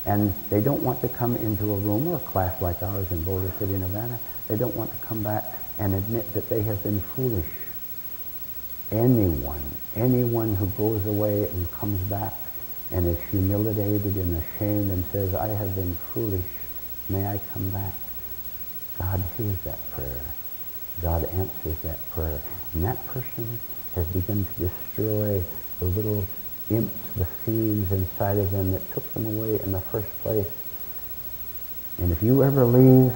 And they don't want to come into a room or a class like ours in Boulder City, Nevada. They don't want to come back and admit that they have been foolish. Anyone who goes away and comes back and is humiliated and ashamed and says, I have been foolish, may I come back? God hears that prayer. God answers that prayer. And that person has begun to destroy the little imps, the fiends inside of them that took them away in the first place. And if you ever leave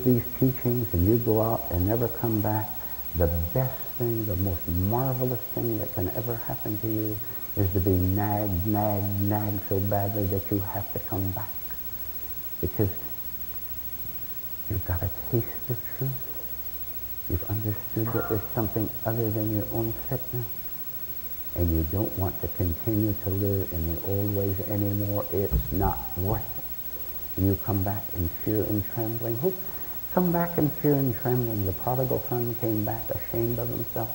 these teachings and you go out and never come back, the best thing, the most marvelous thing that can ever happen to you is to be nagged so badly that you have to come back. Because you've got a taste of truth. You've understood that there's something other than your own sickness. and you don't want to continue to live in the old ways anymore, it's not worth it. And you come back in fear and trembling. Who come back in fear and trembling? The prodigal son came back ashamed of himself,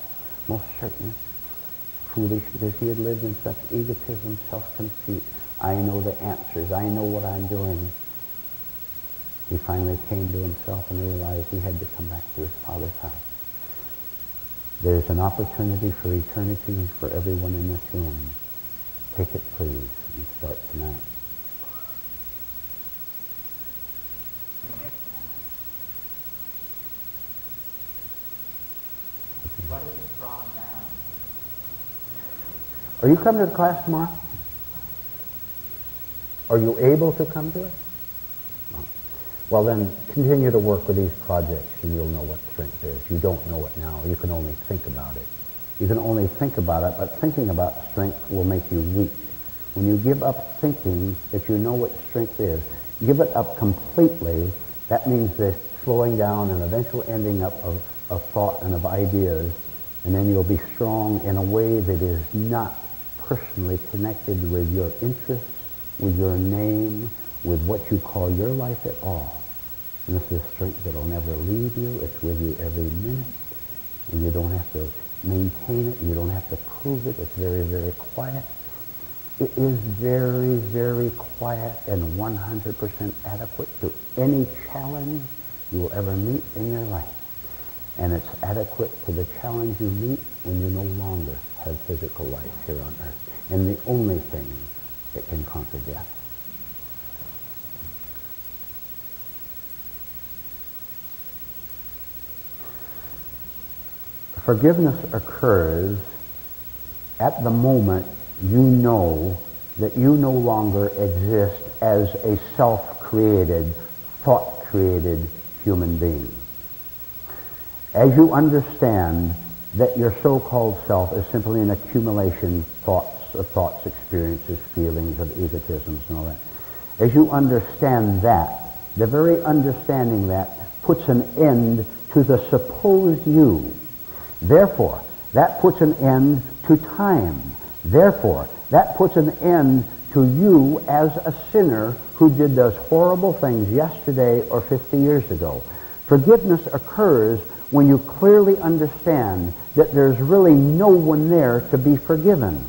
most certainly. Foolish, because he had lived in such egotism, self-conceit. I know the answers. I know what I'm doing. He finally came to himself and realized he had to come back to his father's house. There's an opportunity for eternity for everyone in this room. Take it, please, and start tonight. What is it drawn down? Are you coming to the class tomorrow? Are you able to come to it? No. Well, then continue to work with these projects and you'll know what strength is. You don't know it now. You can only think about it. You can only think about it, but thinking about strength will make you weak. When you give up thinking that you know what strength is, give it up completely. That means this slowing down and eventual ending up of thought and of ideas, and then you'll be strong in a way that is not personally connected with your interests, with your name, with what you call your life at all. And this is strength that will never leave you. It's with you every minute. And you don't have to maintain it. You don't have to prove it. It's very, very quiet. It is very, very quiet and 100% adequate to any challenge you will ever meet in your life. And it's adequate to the challenge you meet when you no longer have physical life here on earth. And the only thing that can conquer death. Forgiveness occurs at the moment you know that you no longer exist as a self-created, thought-created human being. As you understand that your so-called self is simply an accumulation of thoughts, experiences, feelings, of egotisms and all that. As you understand that, the very understanding that puts an end to the supposed you. Therefore, that puts an end to time. Therefore, that puts an end to you as a sinner who did those horrible things yesterday or 50 years ago. Forgiveness occurs when you clearly understand that there's really no one there to be forgiven.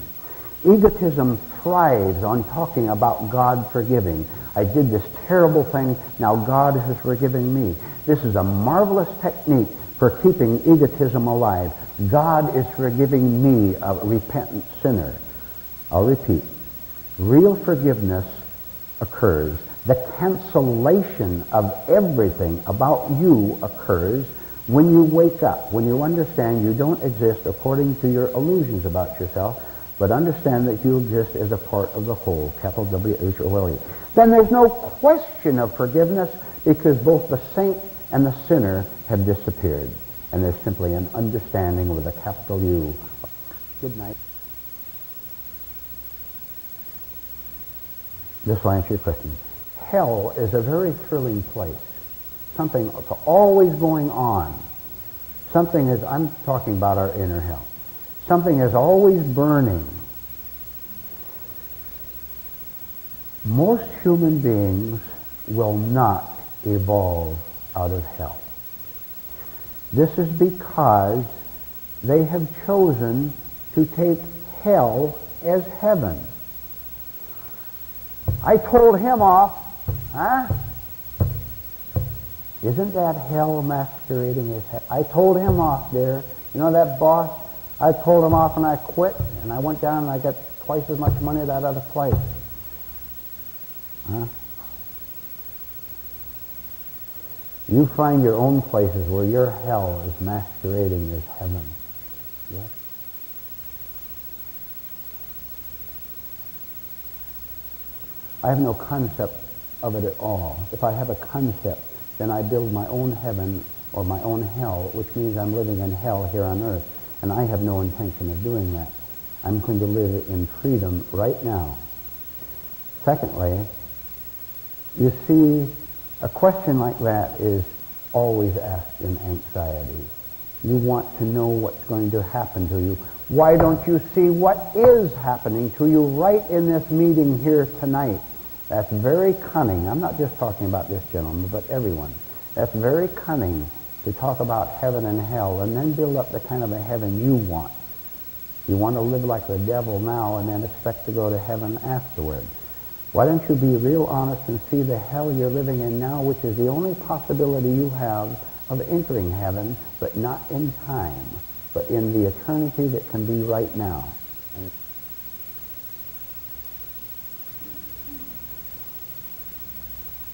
Egotism thrives on talking about God forgiving. I did this terrible thing, now God is forgiving me. This is a marvelous technique for keeping egotism alive. God is forgiving me, a repentant sinner. I'll repeat. Real forgiveness occurs. The cancellation of everything about you occurs when you wake up, when you understand you don't exist according to your illusions about yourself, but understand that you exist as a part of the whole, capital W-H-O-L-E. Then there's no question of forgiveness because both the saint and the sinner have disappeared. And there's simply an understanding with a capital U. Good night. This will answer your question. Hell is a very thrilling place. Something that's always going on. Something is, I'm talking about our inner hell. Something is always burning. Most human beings will not evolve out of hell. This is because they have chosen to take hell as heaven. I told him off, huh? Isn't that hell masquerading as heaven? I told him off there. You know that boss? I told him off and I quit, and I went down and I got twice as much money at that other place. Huh? You find your own places where your hell is masquerading as heaven. Yes? I have no concept of it at all. If I have a concept, then I build my own heaven or my own hell, which means I'm living in hell here on earth. And I have no intention of doing that. I'm going to live in freedom right now. Secondly, you see, a question like that is always asked in anxiety. You want to know what's going to happen to you. Why don't you see what is happening to you right in this meeting here tonight? That's very cunning. I'm not just talking about this gentleman, but everyone. That's very cunning to talk about heaven and hell and then build up the kind of a heaven you want. You want to live like the devil now and then expect to go to heaven afterward. Why don't you be real honest and see the hell you're living in now, which is the only possibility you have of entering heaven, but not in time, but in the eternity that can be right now.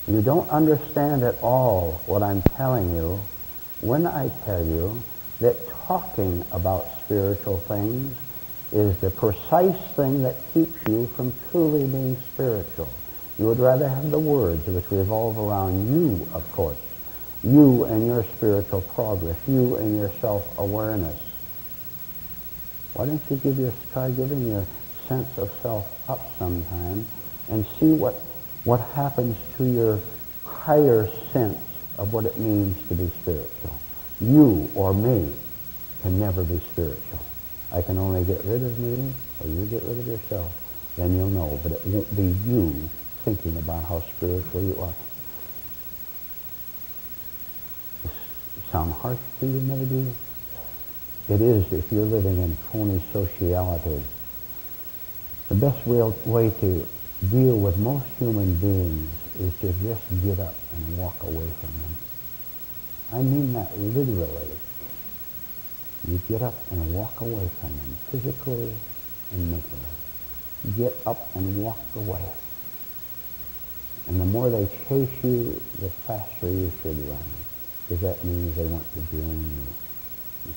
You don't understand at all what I'm telling you when I tell you that talking about spiritual things is the precise thing that keeps you from truly being spiritual. You would rather have the words which revolve around you, of course, you and your spiritual progress, you and your self-awareness. Why don't you try giving your sense of self up sometime and see what happens to your higher sense of what it means to be spiritual. You or me can never be spiritual. I can only get rid of me, or you get rid of yourself, then you'll know. But it won't be you thinking about how spiritual you are. Does it sound harsh to you, maybe? It is if you're living in phony sociality. The best way to deal with most human beings is to just get up and walk away from them. I mean that literally. You get up and walk away from them, physically and mentally. Get up and walk away. And the more they chase you, the faster you should run, because that means they want to join you.